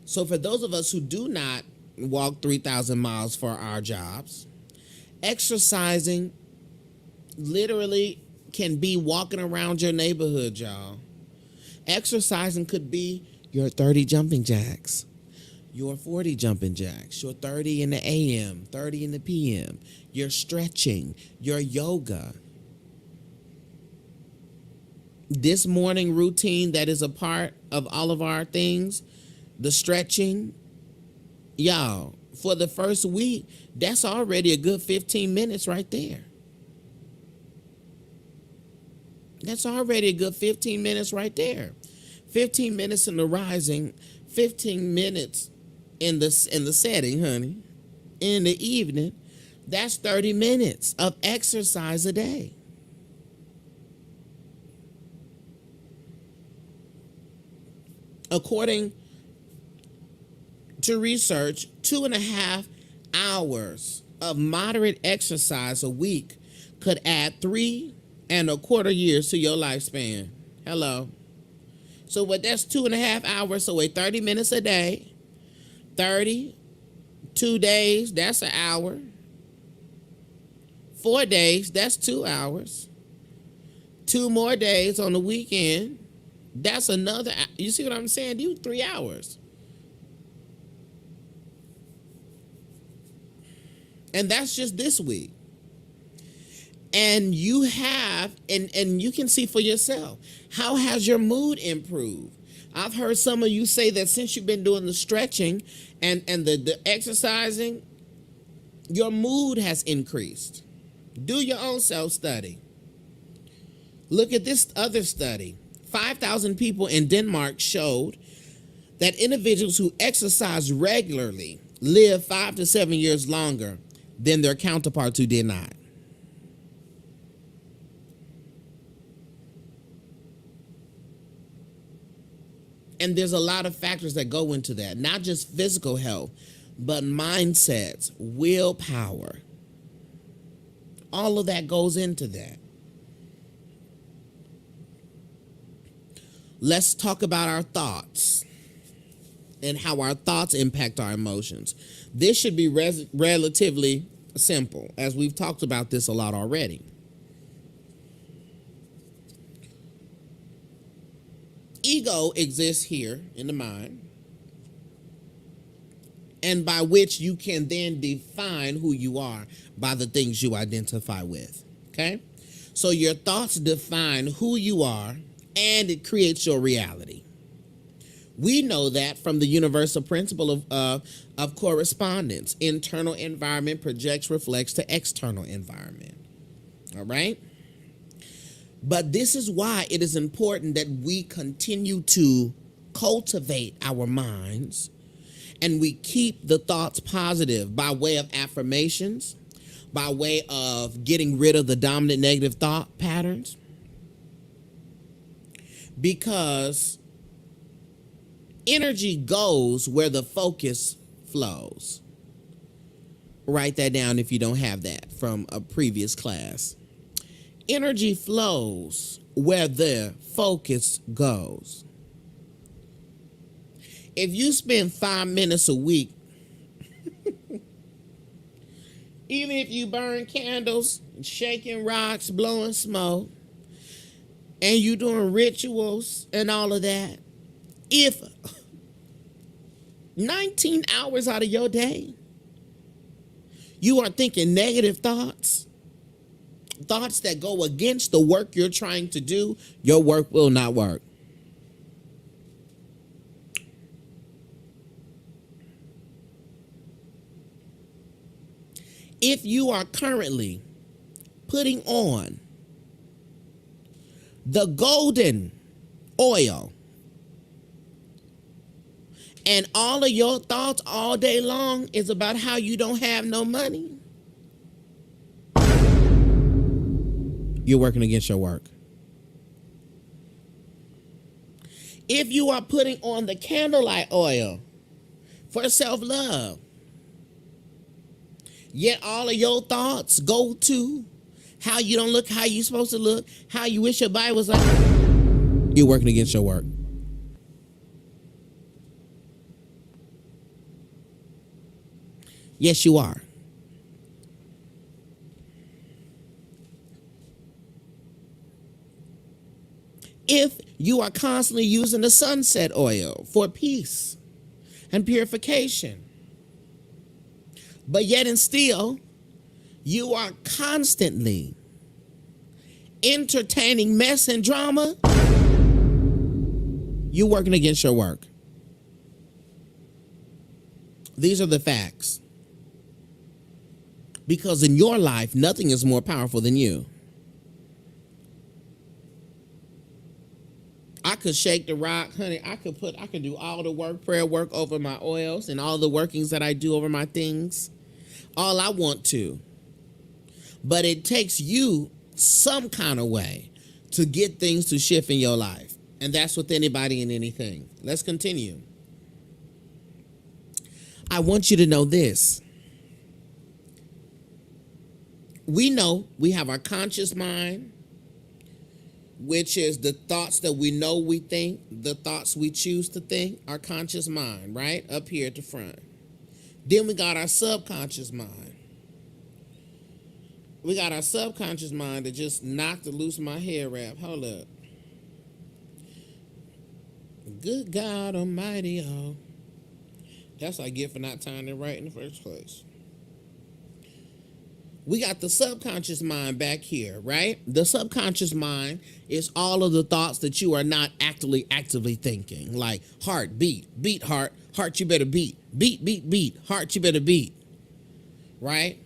So for those of us who do not walk 3,000 miles for our jobs, exercising literally can be walking around your neighborhood, y'all. Exercising could be your 30 jumping jacks, your 40 jumping jacks, your 30 in the AM, 30 in the PM, your stretching, your yoga. This morning routine that is a part of all of our things, the stretching, y'all, for the first week, that's already a good 15 minutes right there. That's already a good 15 minutes right there. 15 minutes in the rising, 15 minutes in the setting, honey. In the evening, that's 30 minutes of exercise a day. According to research, 2.5 hours of moderate exercise a week could add 3.25 years to your lifespan. Hello. So what, that's 2.5 hours. So wait, 30 minutes a day, 32 days, that's an hour. 4 days, that's 2 hours. 2 more days on the weekend, that's another. You see what I'm saying? You 3 hours. And that's just this week. And you have, and you can see for yourself, how has your mood improved? I've heard some of you say that since you've been doing the stretching and the exercising, your mood has increased. Do your own self-study. Look at this other study. 5,000 people in Denmark showed that individuals who exercise regularly live 5 to 7 years longer than their counterparts who did not. And there's a lot of factors that go into that, not just physical health, but mindsets, willpower. All of that goes into that. Let's talk about our thoughts and how our thoughts impact our emotions. This should be relatively simple, as we've talked about this a lot already. Ego exists here in the mind, and by which you can then define who you are by the things you identify with. Okay? So your thoughts define who you are, and it creates your reality. We know that from the universal principle of correspondence. Internal environment projects, reflects to external environment. All right? But this is why it is important that we continue to cultivate our minds and we keep the thoughts positive by way of affirmations, by way of getting rid of the dominant negative thought patterns. Because energy goes where the focus flows. Write that down if you don't have that from a previous class. Energy flows where the focus goes. If you spend 5 minutes a week, even if you burn candles, shaking rocks, blowing smoke, and you doing rituals and all of that, if 19 hours out of your day, you are thinking negative thoughts that go against the work you're trying to do, your work will not work. If you are currently putting on the golden oil and all of your thoughts all day long is about how you don't have no money, you're working against your work. If you are putting on the candlelight oil for self-love, yet all of your thoughts go to how you don't look, how you supposed to look, how you wish your body was like, you're working against your work. Yes, you are. If you are constantly using the sunset oil for peace and purification, but yet and still, you are constantly entertaining mess and drama, you're working against your work. These are the facts. Because in your life, nothing is more powerful than you. I could shake the rock, honey. I could do all the work, prayer work over my oils and all the workings that I do over my things. All I want to. But it takes you some kind of way to get things to shift in your life. And that's with anybody and anything. Let's continue. I want you to know this. we know we have our conscious mind, which is the thoughts that we know we think, the thoughts we choose to think, our conscious mind, right? Up here at the front. Then we got our subconscious mind. We got our subconscious mind that just knocked loose my hair wrap. Hold up. Good God Almighty, y'all. That's what I get for not tying it right in the first place. We got the subconscious mind back here, right? The subconscious mind is all of the thoughts that you are not actively thinking. Like heart, beat, heart, you better beat, beat, heart, you better beat, right?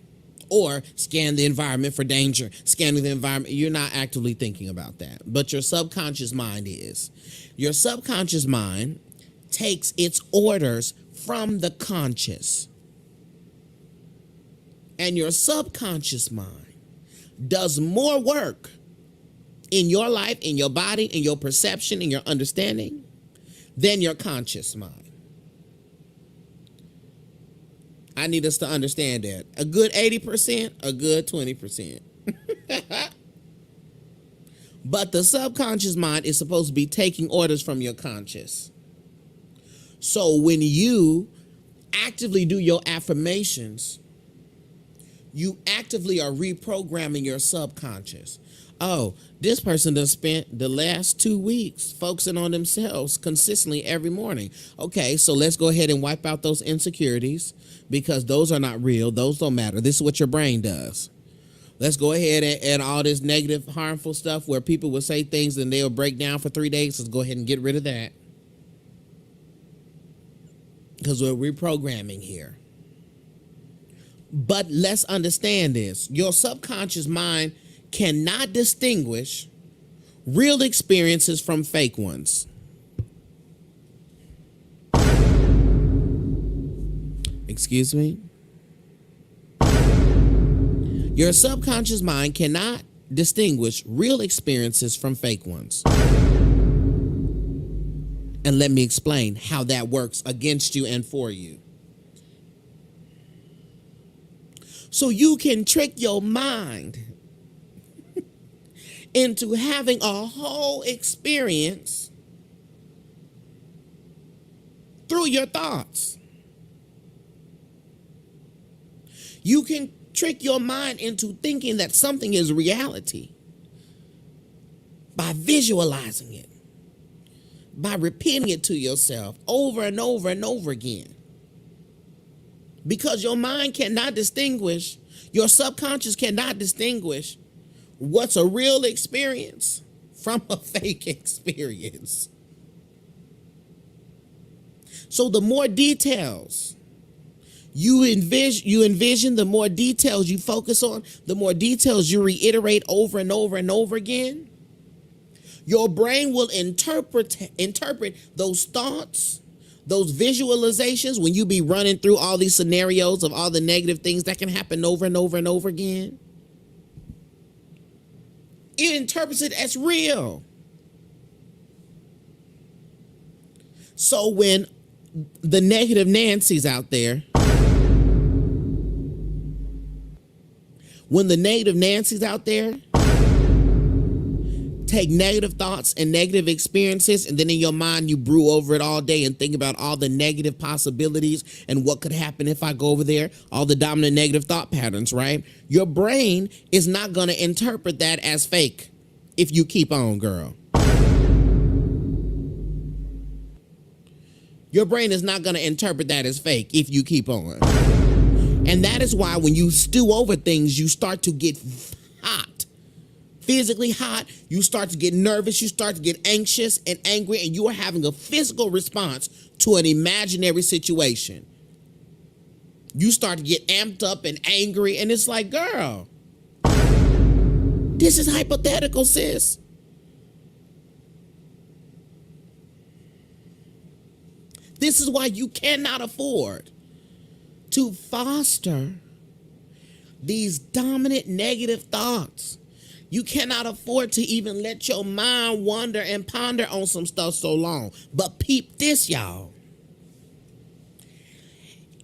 Or scan the environment for danger, scanning the environment. You're not actively thinking about that, but your subconscious mind is. Your subconscious mind takes its orders from the conscious. And your subconscious mind does more work in your life, in your body, in your perception, in your understanding than your conscious mind. I need us to understand that. A good 80%, a good 20%. But the subconscious mind is supposed to be taking orders from your conscious. So when you actively do your affirmations, you actively are reprogramming your subconscious. Oh, this person done spent the last 2 weeks focusing on themselves consistently every morning. Okay, so let's go ahead and wipe out those insecurities because those are not real. Those don't matter. This is what your brain does. Let's go ahead and all this negative, harmful stuff where people will say things and they'll break down for 3 days. Let's go ahead and get rid of that. Because we're reprogramming here. But let's understand this. Your subconscious mind cannot distinguish real experiences from fake ones. Excuse me? Your subconscious mind cannot distinguish real experiences from fake ones. And let me explain how that works against you and for you. So you can trick your mind into having a whole experience through your thoughts. You can trick your mind into thinking that something is reality by visualizing it, by repeating it to yourself over and over and over again. Because your mind cannot distinguish, your subconscious cannot distinguish what's a real experience from a fake experience. So the more details you envision, the more details you focus on, the more details you reiterate over and over and over again, your brain will interpret those thoughts, those visualizations, when you be running through all these scenarios of all the negative things that can happen over and over and over again. It interprets it as real. So when the negative Nancy's out there, take negative thoughts and negative experiences, and then in your mind you brew over it all day and think about all the negative possibilities and what could happen if I go over there, all the dominant negative thought patterns, right? Your brain is not going to interpret that as fake if you keep on, girl. Your brain is not going to interpret that as fake if you keep on. And that is why when you stew over things, you start to get hot. Physically hot, you start to get nervous, you start to get anxious and angry, and you are having a physical response to an imaginary situation. You start to get amped up and angry, and it's like, girl, this is hypothetical, sis. This is why you cannot afford to foster these dominant negative thoughts. You cannot afford to even let your mind wander and ponder on some stuff so long. But peep this, y'all.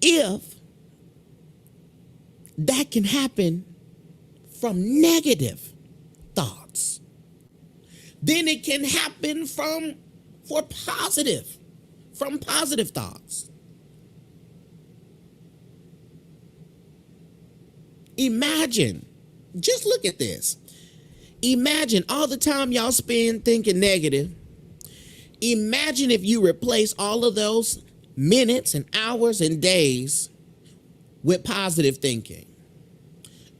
If that can happen from negative thoughts. Then it can happen from positive thoughts. Imagine, just look at this. Imagine all the time y'all spend thinking negative. Imagine if you replace all of those minutes and hours and days with positive thinking.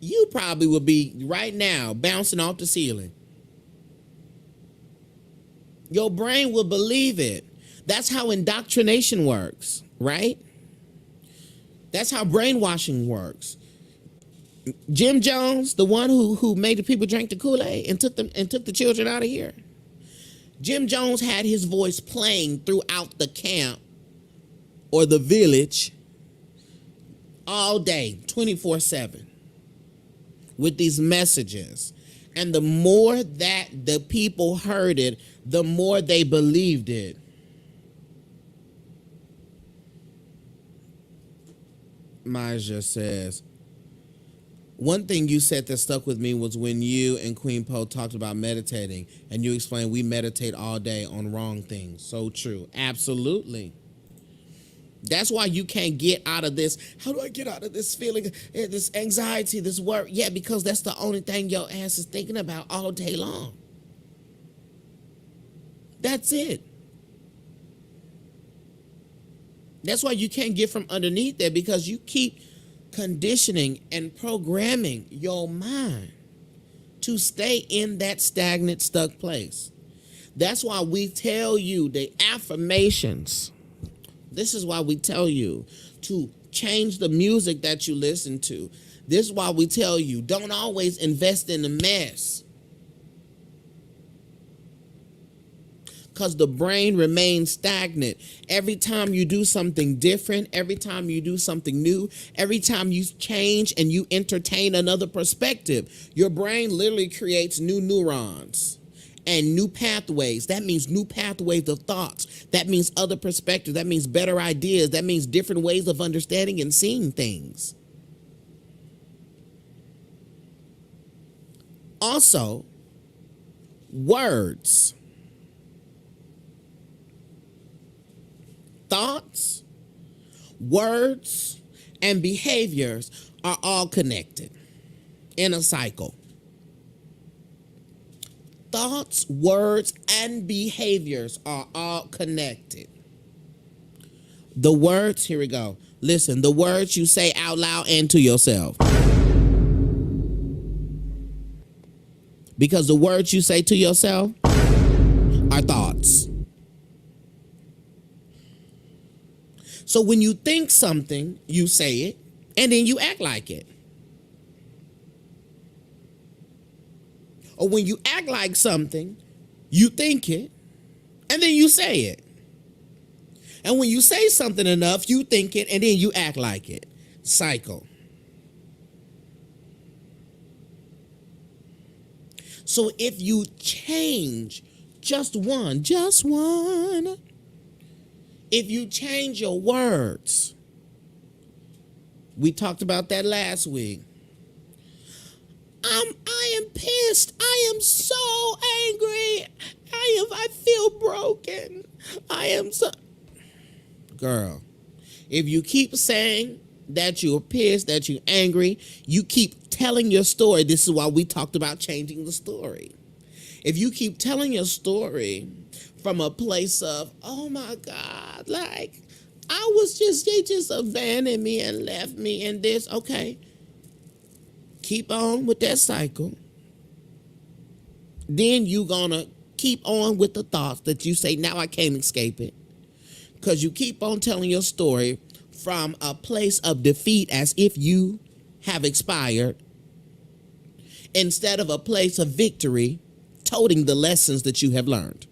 You probably would be right now bouncing off the ceiling. Your brain will believe it. That's how indoctrination works, right? That's how brainwashing works. Jim Jones, the one who made the people drink the Kool-Aid and took the children out of here. Jim Jones had his voice playing throughout the camp or the village all day, 24/7, with these messages. And the more that the people heard it, the more they believed it. Maja says, one thing you said that stuck with me was when you and Queen Poe talked about meditating, and you explained we meditate all day on wrong things. So true. Absolutely. That's why you can't get out of this. How do I get out of this feeling, this anxiety, this worry? Yeah, because that's the only thing your ass is thinking about all day long. That's it. That's why you can't get from underneath there, because you keep conditioning and programming your mind to stay in that stagnant, stuck place. That's why we tell you the affirmations. This is why we tell you to change the music that you listen to. This is why we tell you don't always invest in the mess. Because the brain remains stagnant. Every time you do something different, every time you do something new, every time you change and you entertain another perspective, your brain literally creates new neurons and new pathways. That means new pathways of thoughts. That means other perspectives. That means better ideas. That means different ways of understanding and seeing things. Also, words. Thoughts, words, and behaviors are all connected in a cycle. Thoughts, words, and behaviors are all connected. The words, here we go. Listen, the words you say out loud and to yourself. Because the words you say to yourself are thoughts. So when you think something, you say it, and then you act like it. Or when you act like something, you think it, and then you say it. And when you say something enough, you think it, and then you act like it. Cycle. So if you change just one, if you change your words, we talked about that last week. I am pissed. I am so angry. I feel broken. I am so... Girl, if you keep saying that you're pissed, that you're angry, you keep telling your story. This is why we talked about changing the story. If you keep telling your story from a place of, oh my God, like, they just abandoned me and left me in this. Okay. Keep on with that cycle. Then you gonna keep on with the thoughts that you say, now I can't escape it. Because you keep on telling your story from a place of defeat as if you have expired, instead of a place of victory, toting the lessons that you have learned.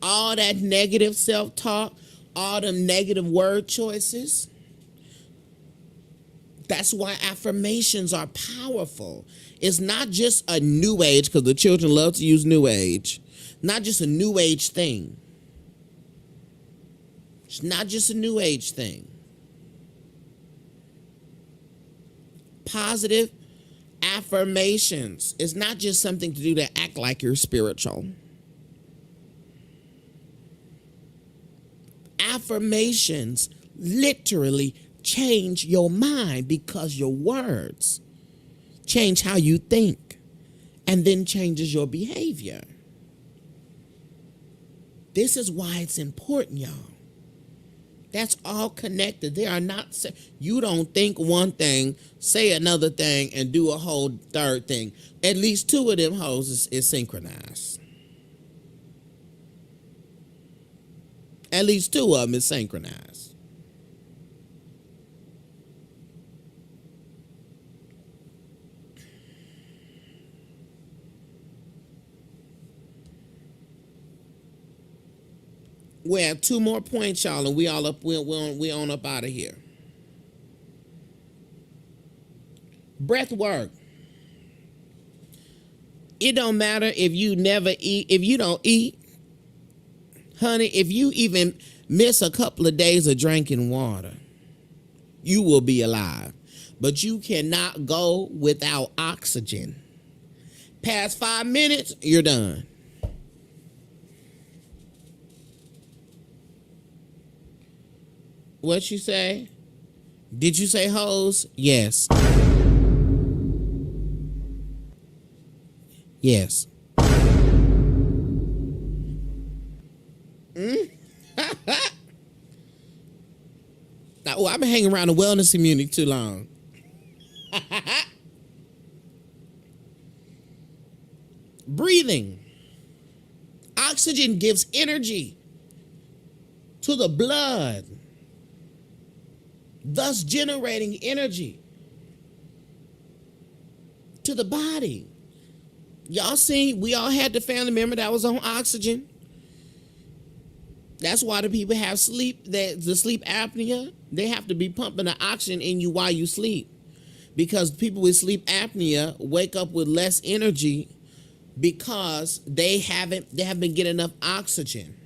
All that negative self-talk, all them negative word choices. That's why affirmations are powerful. It's not just a new age, because the children love to use new age. Not just a new age thing. It's not just a new age thing. Positive affirmations. It's not just something to do to act like you're spiritual. Affirmations literally change your mind because your words change how you think and then changes your behavior. This is why it's important, y'all. That's all connected. They are not, you don't think one thing, say another thing, and do a whole third thing. At least two of them hoes is synchronized. At least two of them is synchronized. We have two more points, y'all, and we all up. We on up out of here. Breath work. It don't matter if you never eat, if you don't eat, honey. If you even miss a couple of days of drinking water, you will be alive. But you cannot go without oxygen. Past 5 minutes, you're done. What you say? Did you say hoes? Yes. Yes. Oh, I've been hanging around the wellness community too long. Breathing. Oxygen gives energy to the blood, thus generating energy to the body. Y'all see, we all had the family member that was on oxygen. That's why the people have the sleep apnea. They have to be pumping the oxygen in you while you sleep. Because people with sleep apnea wake up with less energy because they haven't been getting enough oxygen.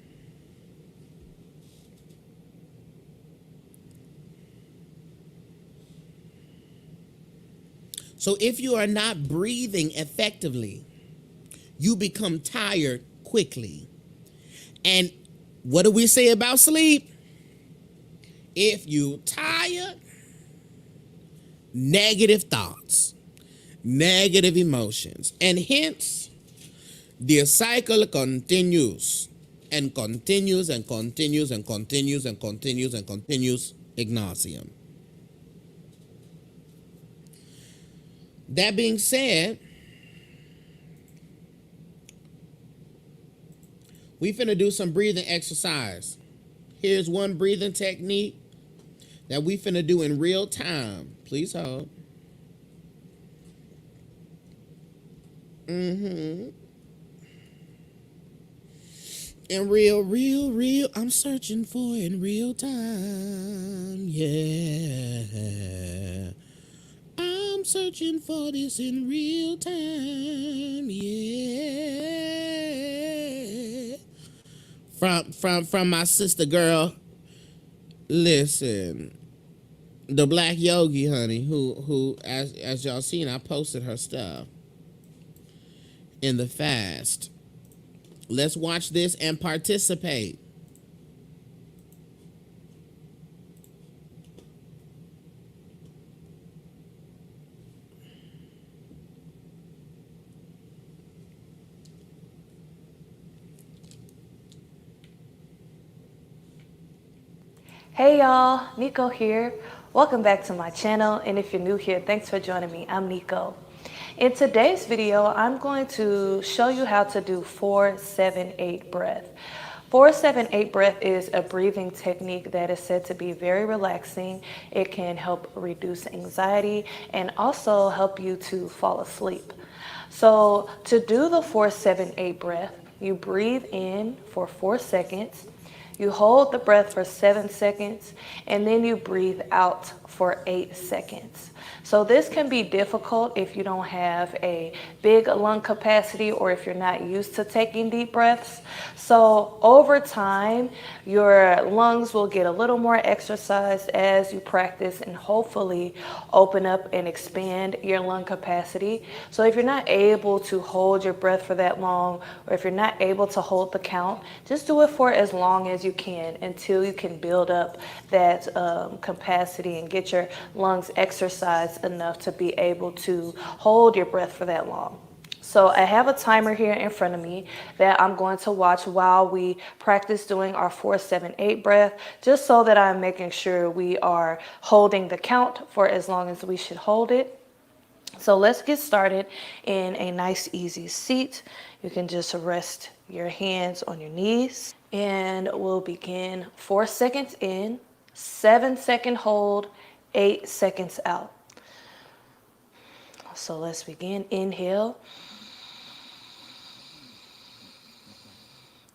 So if you are not breathing effectively, you become tired quickly. And what do we say about sleep? If you tired, negative thoughts, negative emotions, and hence the cycle continues and continues and continues and continues and continues and continues ad nauseam. That being said, we finna do some breathing exercise. Here's one breathing technique that we finna do in real time. Please hold. In real, I'm searching for in real time. Yeah. I'm searching for this in real time. Yeah. From my sister girl. Listen. The Black Yogi, honey, who as y'all seen, I posted her stuff in the fast. Let's watch this and participate. Hey y'all, Nico here. Welcome back to my channel, and if you're new here, thanks for joining me. I'm Nico. In today's video, I'm going to show you how to do 4-7-8 breath. 4-7-8 breath is a breathing technique that is said to be very relaxing. It can help reduce anxiety and also help you to fall asleep. So to do the 4-7-8 breath, you breathe in for 4 seconds. You hold the breath for 7 seconds and then you breathe out for 8 seconds. So this can be difficult if you don't have a big lung capacity or if you're not used to taking deep breaths. So over time, your lungs will get a little more exercised as you practice and hopefully open up and expand your lung capacity. So if you're not able to hold your breath for that long, or if you're not able to hold the count, just do it for as long as you can until you can build up that capacity and get your lungs exercised enough to be able to hold your breath for that long. So I have a timer here in front of me that I'm going to watch while we practice doing our 4-7-8 breath, just so that I'm making sure we are holding the count for as long as we should hold it. So let's get started in a nice easy seat. You can just rest your hands on your knees and we'll begin 4 seconds in, 7-second hold, 8 seconds out. So let's begin. Inhale.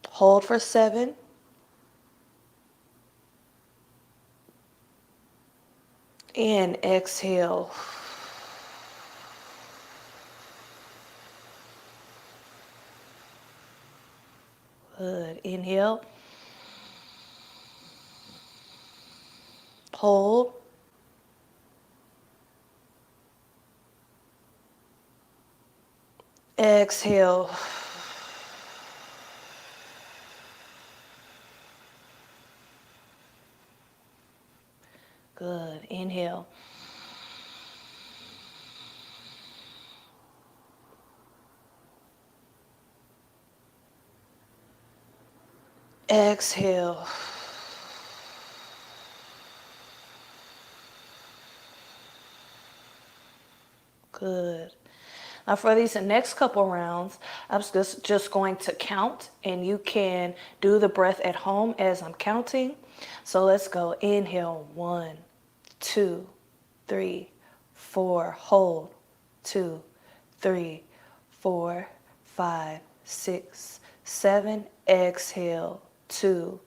Hold for 7. And exhale. Good. Inhale. Hold. Exhale. Good. Inhale. Exhale. Good. Now for these next couple rounds, I'm just going to count and you can do the breath at home as I'm counting. So let's go. Inhale. 1, 2, 3, 4. Hold. 2, 3, 4, 5, 6, 7. Exhale. 2,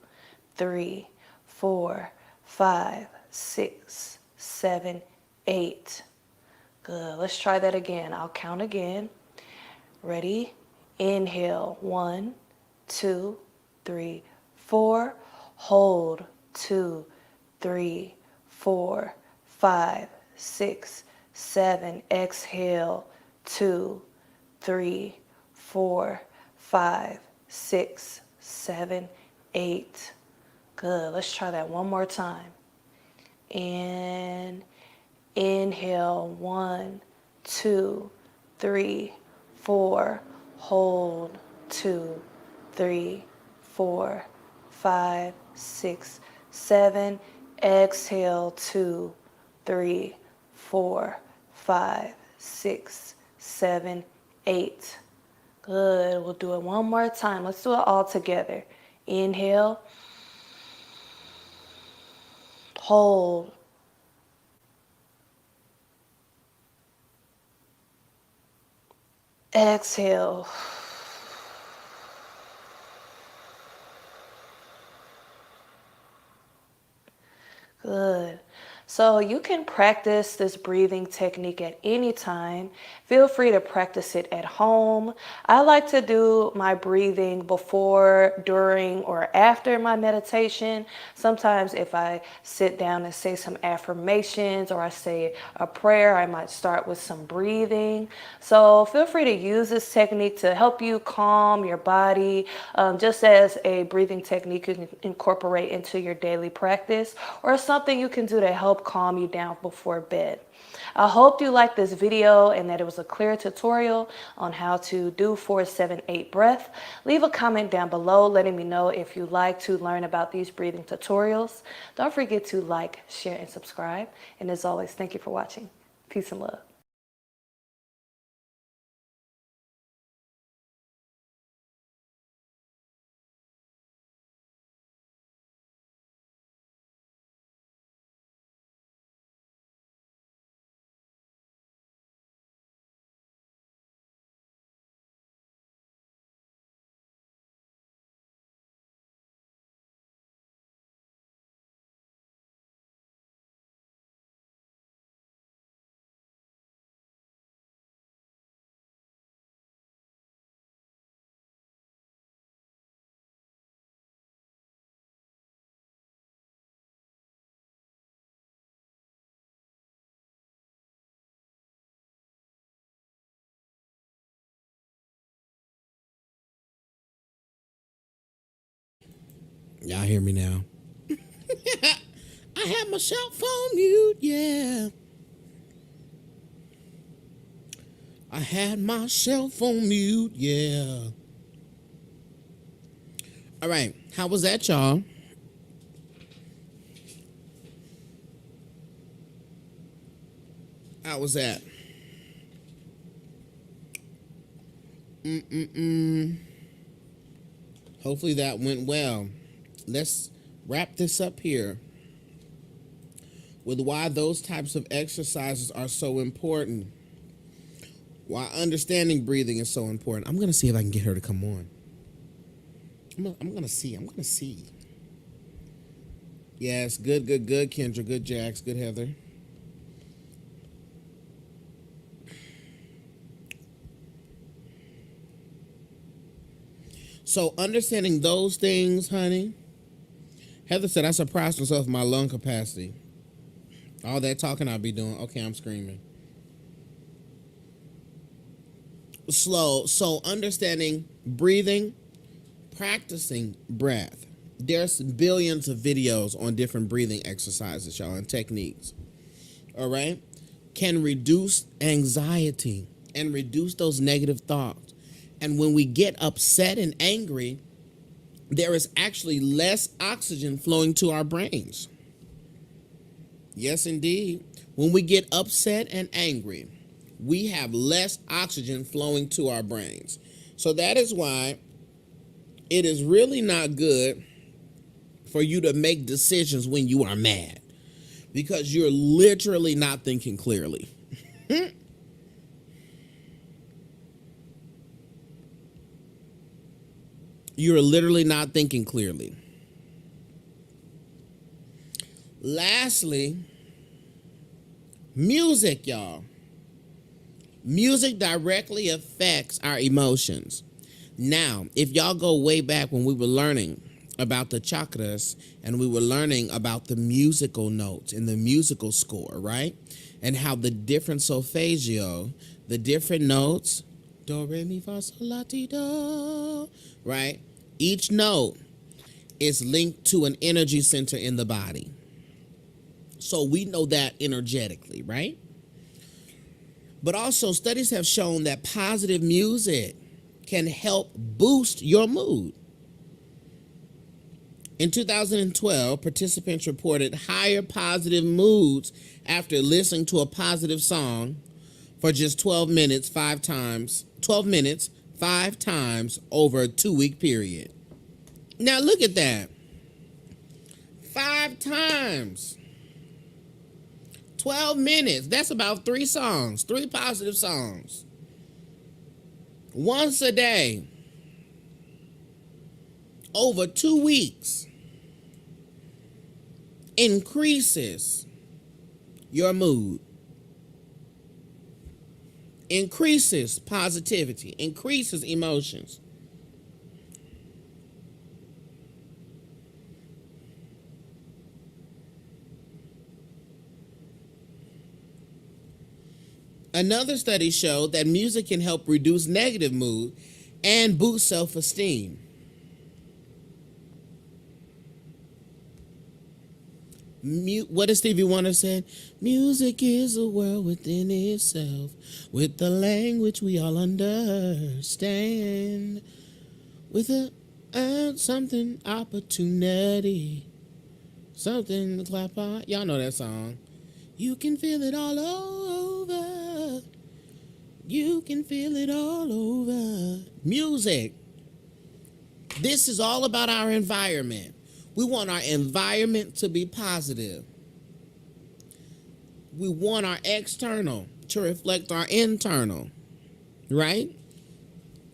3, 4, 5, 6, 7, 8. Good. Let's try that again. I'll count again. Ready? Inhale. 1, 2, 3, 4. Hold. 2, 3, 4, 5, 6, 7. Exhale. 2, 3, 4, 5, 6, 7, 8. Good. Let's try that one more time. And inhale. 1, 2, 3, 4. Hold. 2, 3, 4, 5, 6, 7. Exhale. 2, 3, 4, 5, 6, 7, 8. Good. We'll do it one more time. Let's do it all together. Inhale. Hold. Exhale. Good. So you can practice this breathing technique at any time. Feel free to practice it at home. I like to do my breathing before, during, or after my meditation. Sometimes if I sit down and say some affirmations or I say a prayer, I might start with some breathing. So feel free to use this technique to help you calm your body, just as a breathing technique you can incorporate into your daily practice, or something you can do to help calm you down before bed. I hope you liked this video and that it was a clear tutorial on how to do 4-7-8 breath. Leave a comment down below letting me know if you'd like to learn about these breathing tutorials. Don't forget to like, share, and subscribe. And as always, thank you for watching. Peace and love. Y'all hear me now? I had my cell phone mute, yeah. I had my cell phone mute, yeah. All right, how was that, y'all? How was that? Hopefully that went well. Let's wrap this up here with why those types of exercises are so important. Why understanding breathing is so important. I'm going to see if I can get her to come on. I'm going to see. Yes, good, Kendra. Good, Jax. Good, Heather. So understanding those things, honey. Heather said, I surprised myself with my lung capacity. All that talking I'll be doing. Okay, I'm screaming. So understanding breathing, practicing breath. There's billions of videos on different breathing exercises, y'all, and techniques. All right? Can reduce anxiety and reduce those negative thoughts. And when we get upset and angry, there is actually less oxygen flowing to our brains. Yes, indeed. When we get upset and angry, we have less oxygen flowing to our brains. So that is why it is really not good for you to make decisions when you are mad, because you're literally not thinking clearly. You're literally not thinking clearly. Lastly, music, y'all. Music directly affects our emotions. Now, if y'all go way back when we were learning about the chakras and we were learning about the musical notes and the musical score, right? And how the different solfeggio, the different notes, do, re, mi, fa, sol, la, ti, do, right? Each note is linked to an energy center in the body. So we know that energetically, right? But also studies have shown that positive music can help boost your mood. In 2012, participants reported higher positive moods after listening to a positive song for just 12 minutes, 5 times over a 2-week period. Now look at that. 5 times. 12 minutes. That's about 3 songs, 3 positive songs. Once a day. Over 2 weeks. Increases your mood. Increases positivity. Increases emotions. Another study showed that music can help reduce negative mood and boost self-esteem. What does Stevie Wonder say? Music is a world within itself, with the language we all understand, with something opportunity, something to clap on. Y'all know that song. You can feel it all over. You can feel it all over. Music. This is all about our environment. We want our environment to be positive. We want our external to reflect our internal, right?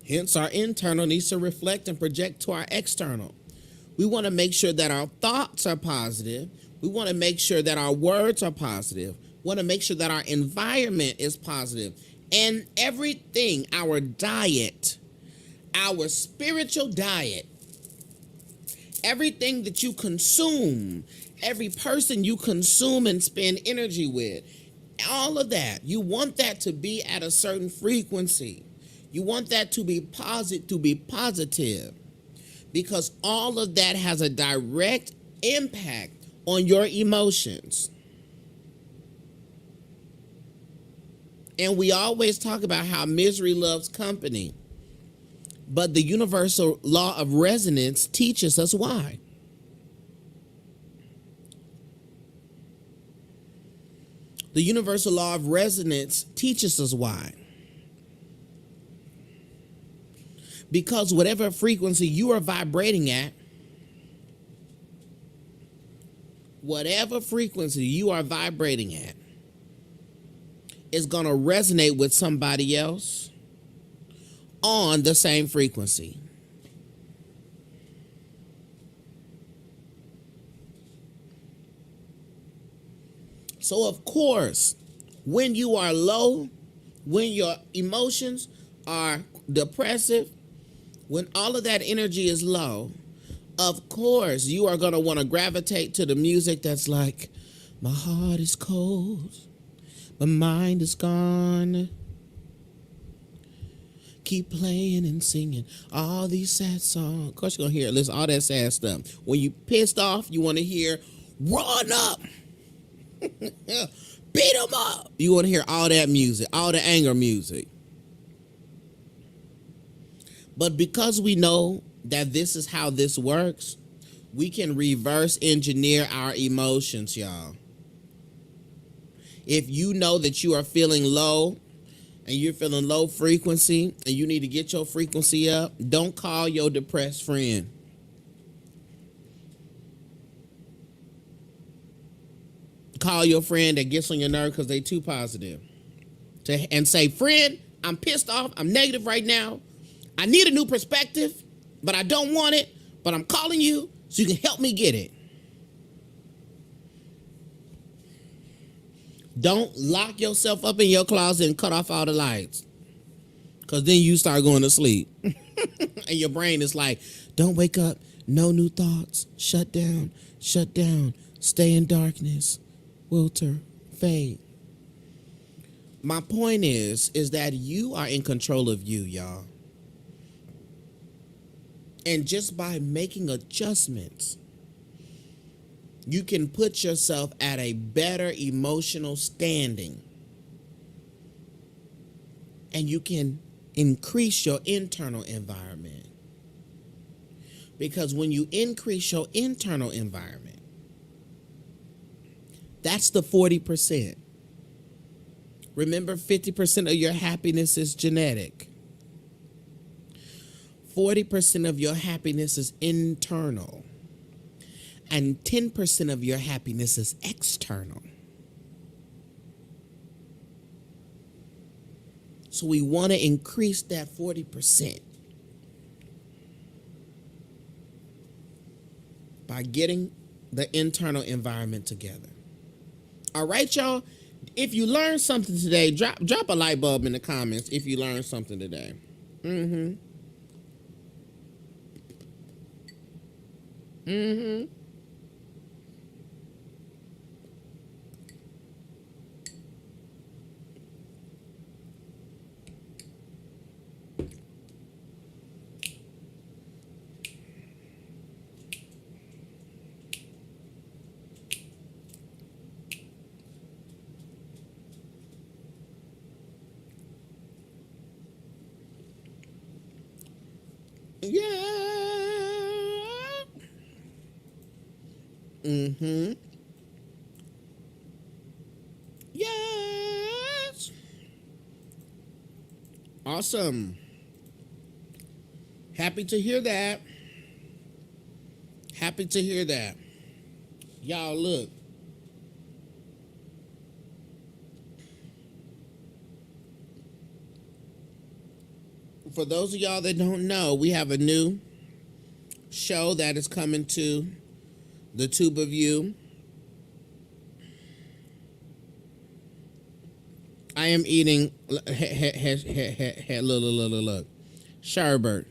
Hence, our internal needs to reflect and project to our external. We want to make sure that our thoughts are positive. We want to make sure that our words are positive. We want to make sure that our environment is positive. And everything, our diet, our spiritual diet, everything that you consume, every person you consume and spend energy with, all of that, you want that to be at a certain frequency. You want that to be positive. because all of that has a direct impact on your emotions. And we always talk about how misery loves company. But the universal law of resonance teaches us why. The universal law of resonance teaches us why. Because whatever frequency you are vibrating at, is going to resonate with somebody else on the same frequency. So, of course, when you are low, when your emotions are depressive, when all of that energy is low, of course, you are going to want to gravitate to the music that's like, my heart is cold, my mind is gone. Keep playing and singing all these sad songs. Of course, you're going to hear, listen, all that sad stuff. When you pissed off, you want to hear, run up. Beat them up. You want to hear all that music, all the anger music. But because we know that this is how this works, we can reverse engineer our emotions, y'all. If you know that you are feeling low and you're feeling low frequency and you need to get your frequency up, don't call your depressed friend. Call your friend that gets on your nerve because they too positive. And say, friend, I'm pissed off. I'm negative right now. I need a new perspective, but I don't want it. But I'm calling you so you can help me get it. Don't lock yourself up in your closet and cut off all the lights. Because then you start going to sleep. And your brain is like, don't wake up. No new thoughts. Shut down. Shut down. Stay in darkness. Wilter. Fade. My point is that you are in control of you, y'all. And just by making adjustments, you can put yourself at a better emotional standing. And you can increase your internal environment. Because when you increase your internal environment, that's the 40%. Remember, 50% of your happiness is genetic. 40% of your happiness is internal. And 10% of your happiness is external. So we want to increase that 40% by getting the internal environment together. All right, y'all. If you learned something today, drop a light bulb in the comments if you learned something today. Yeah. Yes. Awesome. Happy to hear that. Happy to hear that. Y'all, look. For those of y'all that don't know, we have a new show that is coming to the Tube of You. I am eating, look, sherbet.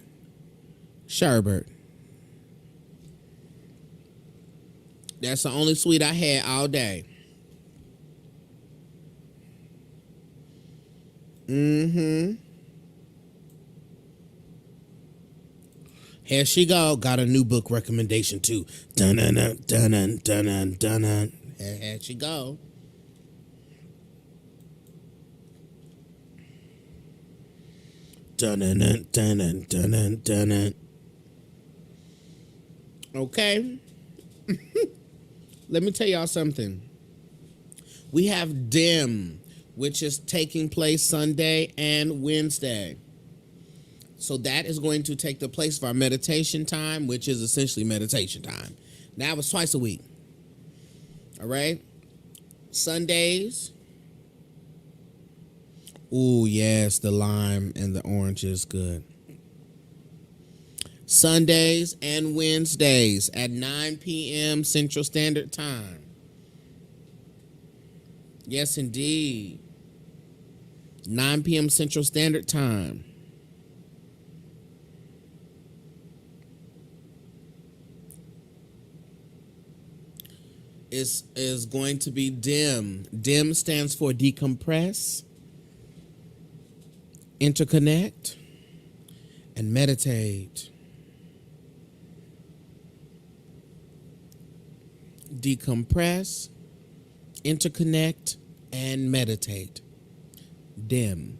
That's the only sweet I had all day. Here she go. Got a new book recommendation too. Dun dun dun dun dun dun dun. Here she go. Dun dun dun dun dun dun. Okay. Let me tell y'all something. We have DIM, which is taking place Sunday and Wednesday. So that is going to take the place of our meditation time, which is essentially meditation time. Now it's twice a week. All right? Sundays. Ooh, yes, the lime and the orange is good. Sundays and Wednesdays at 9 p.m. Central Standard Time. Yes, indeed. 9 p.m. Central Standard Time. Is going to be DIM. DIM stands for decompress, interconnect, and meditate. Decompress, interconnect, and meditate. DIM.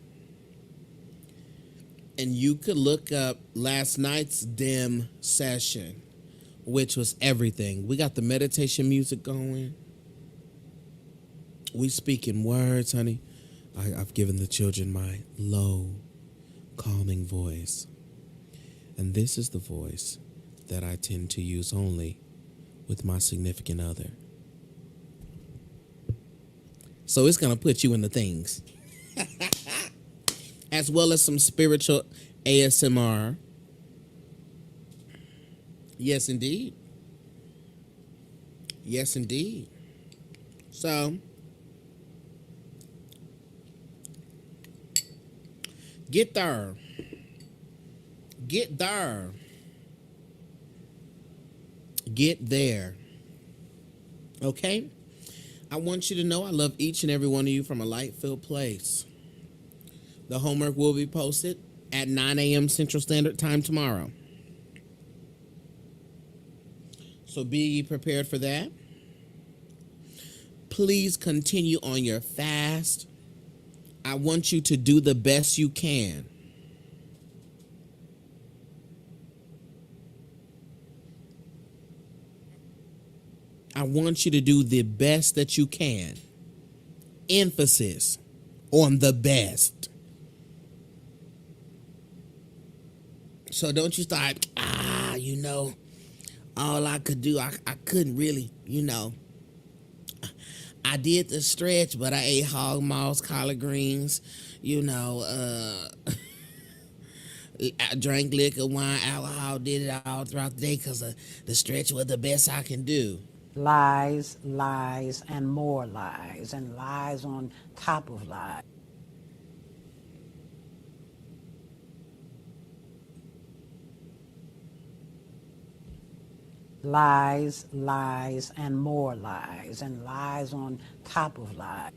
And you could look up last night's DIM session, which was everything. We got the meditation music going. We speak in words, honey. I've given the children my low, calming voice. And this is the voice that I tend to use only with my significant other. So it's going to put you in the things. As well as some spiritual ASMR. Yes, indeed. Yes, indeed. So, get there. Get there. Get there. Okay? I want you to know I love each and every one of you from a light-filled place. The homework will be posted at 9 a.m. Central Standard Time tomorrow. So be prepared for that. Please continue on your fast. I want you to do the best you can. I want you to do the best that you can. Emphasis on the best. So don't you start, all I could do, I couldn't really, I did the stretch, but I ate hog maws, collard greens, I drank liquor, wine, alcohol, did it all throughout the day because the stretch was the best I can do. Lies, lies, and more lies, and lies on top of lies. Lies, lies, and more lies, and lies on top of lies.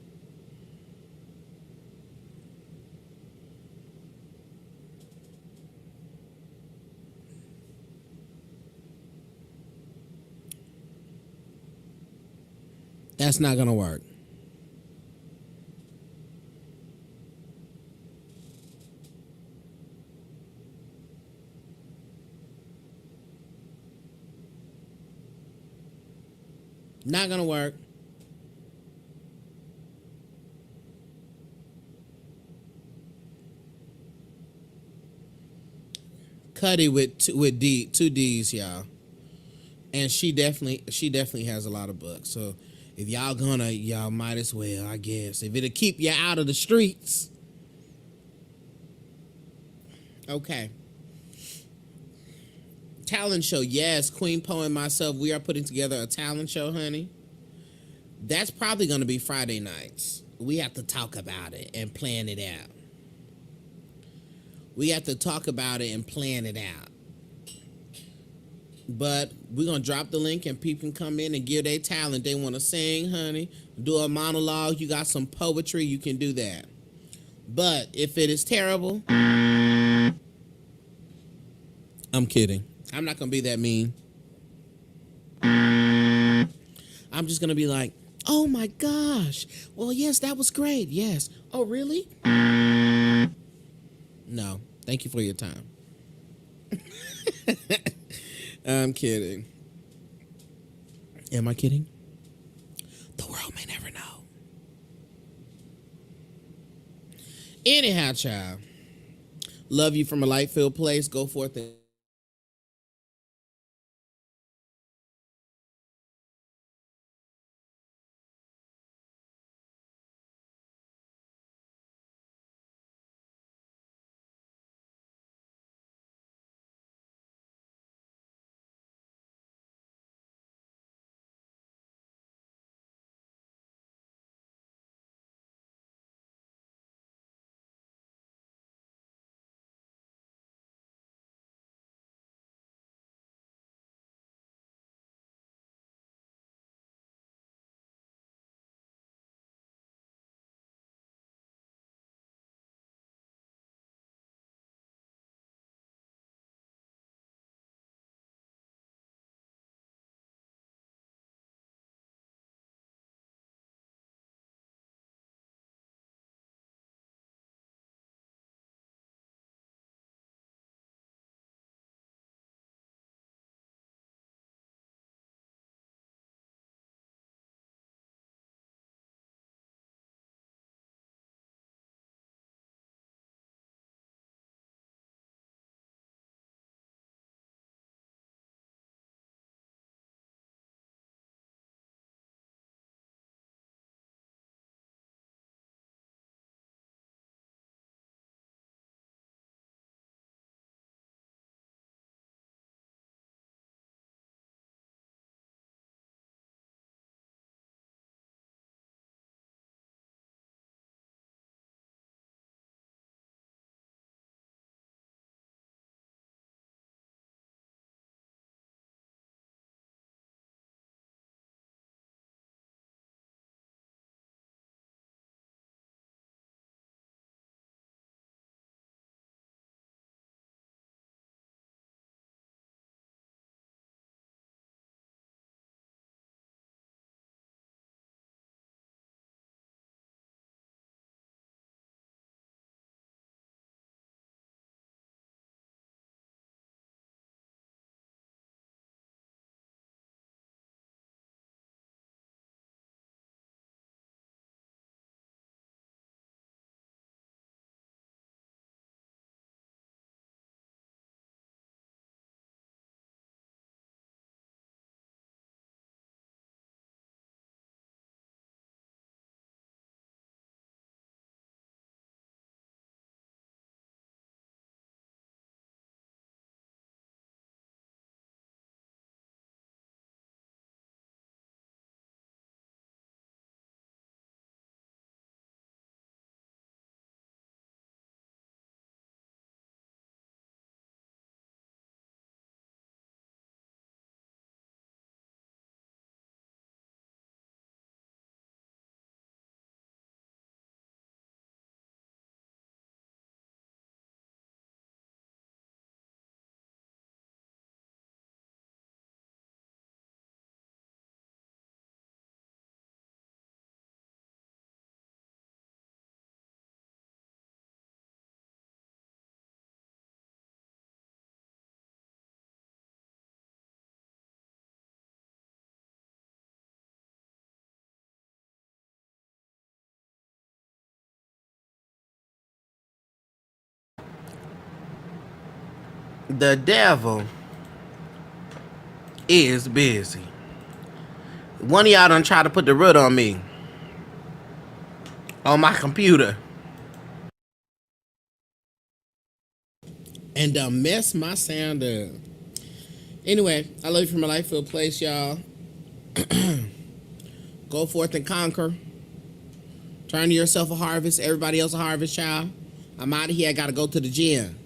That's not going to work. Not going to work. Cuddy with two D's, y'all. And she definitely has a lot of books. So if y'all might as well, I guess. If it'll keep you out of the streets. Okay. Talent show. Yes, Queen Poe and myself, we are putting together a talent show, honey. That's probably going to be Friday nights. We have to talk about it and plan it out. We have to talk about it and plan it out. But we're going to drop the link and people can come in and give their talent. They want to sing, honey, do a monologue. You got some poetry, you can do that. But if it is terrible, I'm kidding. I'm not gonna be that mean. I'm just gonna be like, oh my gosh. Well, yes, that was great. Yes. Oh, really? No. Thank you for your time. I'm kidding. Am I kidding? The world may never know. Anyhow, child. Love you from a light-filled place. Go forth and the devil is busy. One of y'all done try to put the root on me on my computer and done mess my sound up. Anyway, I love you from a life-filled place, y'all. Go forth and conquer. Turn to yourself a harvest. Everybody else a harvest, child. I'm out of here. I gotta go to the gym.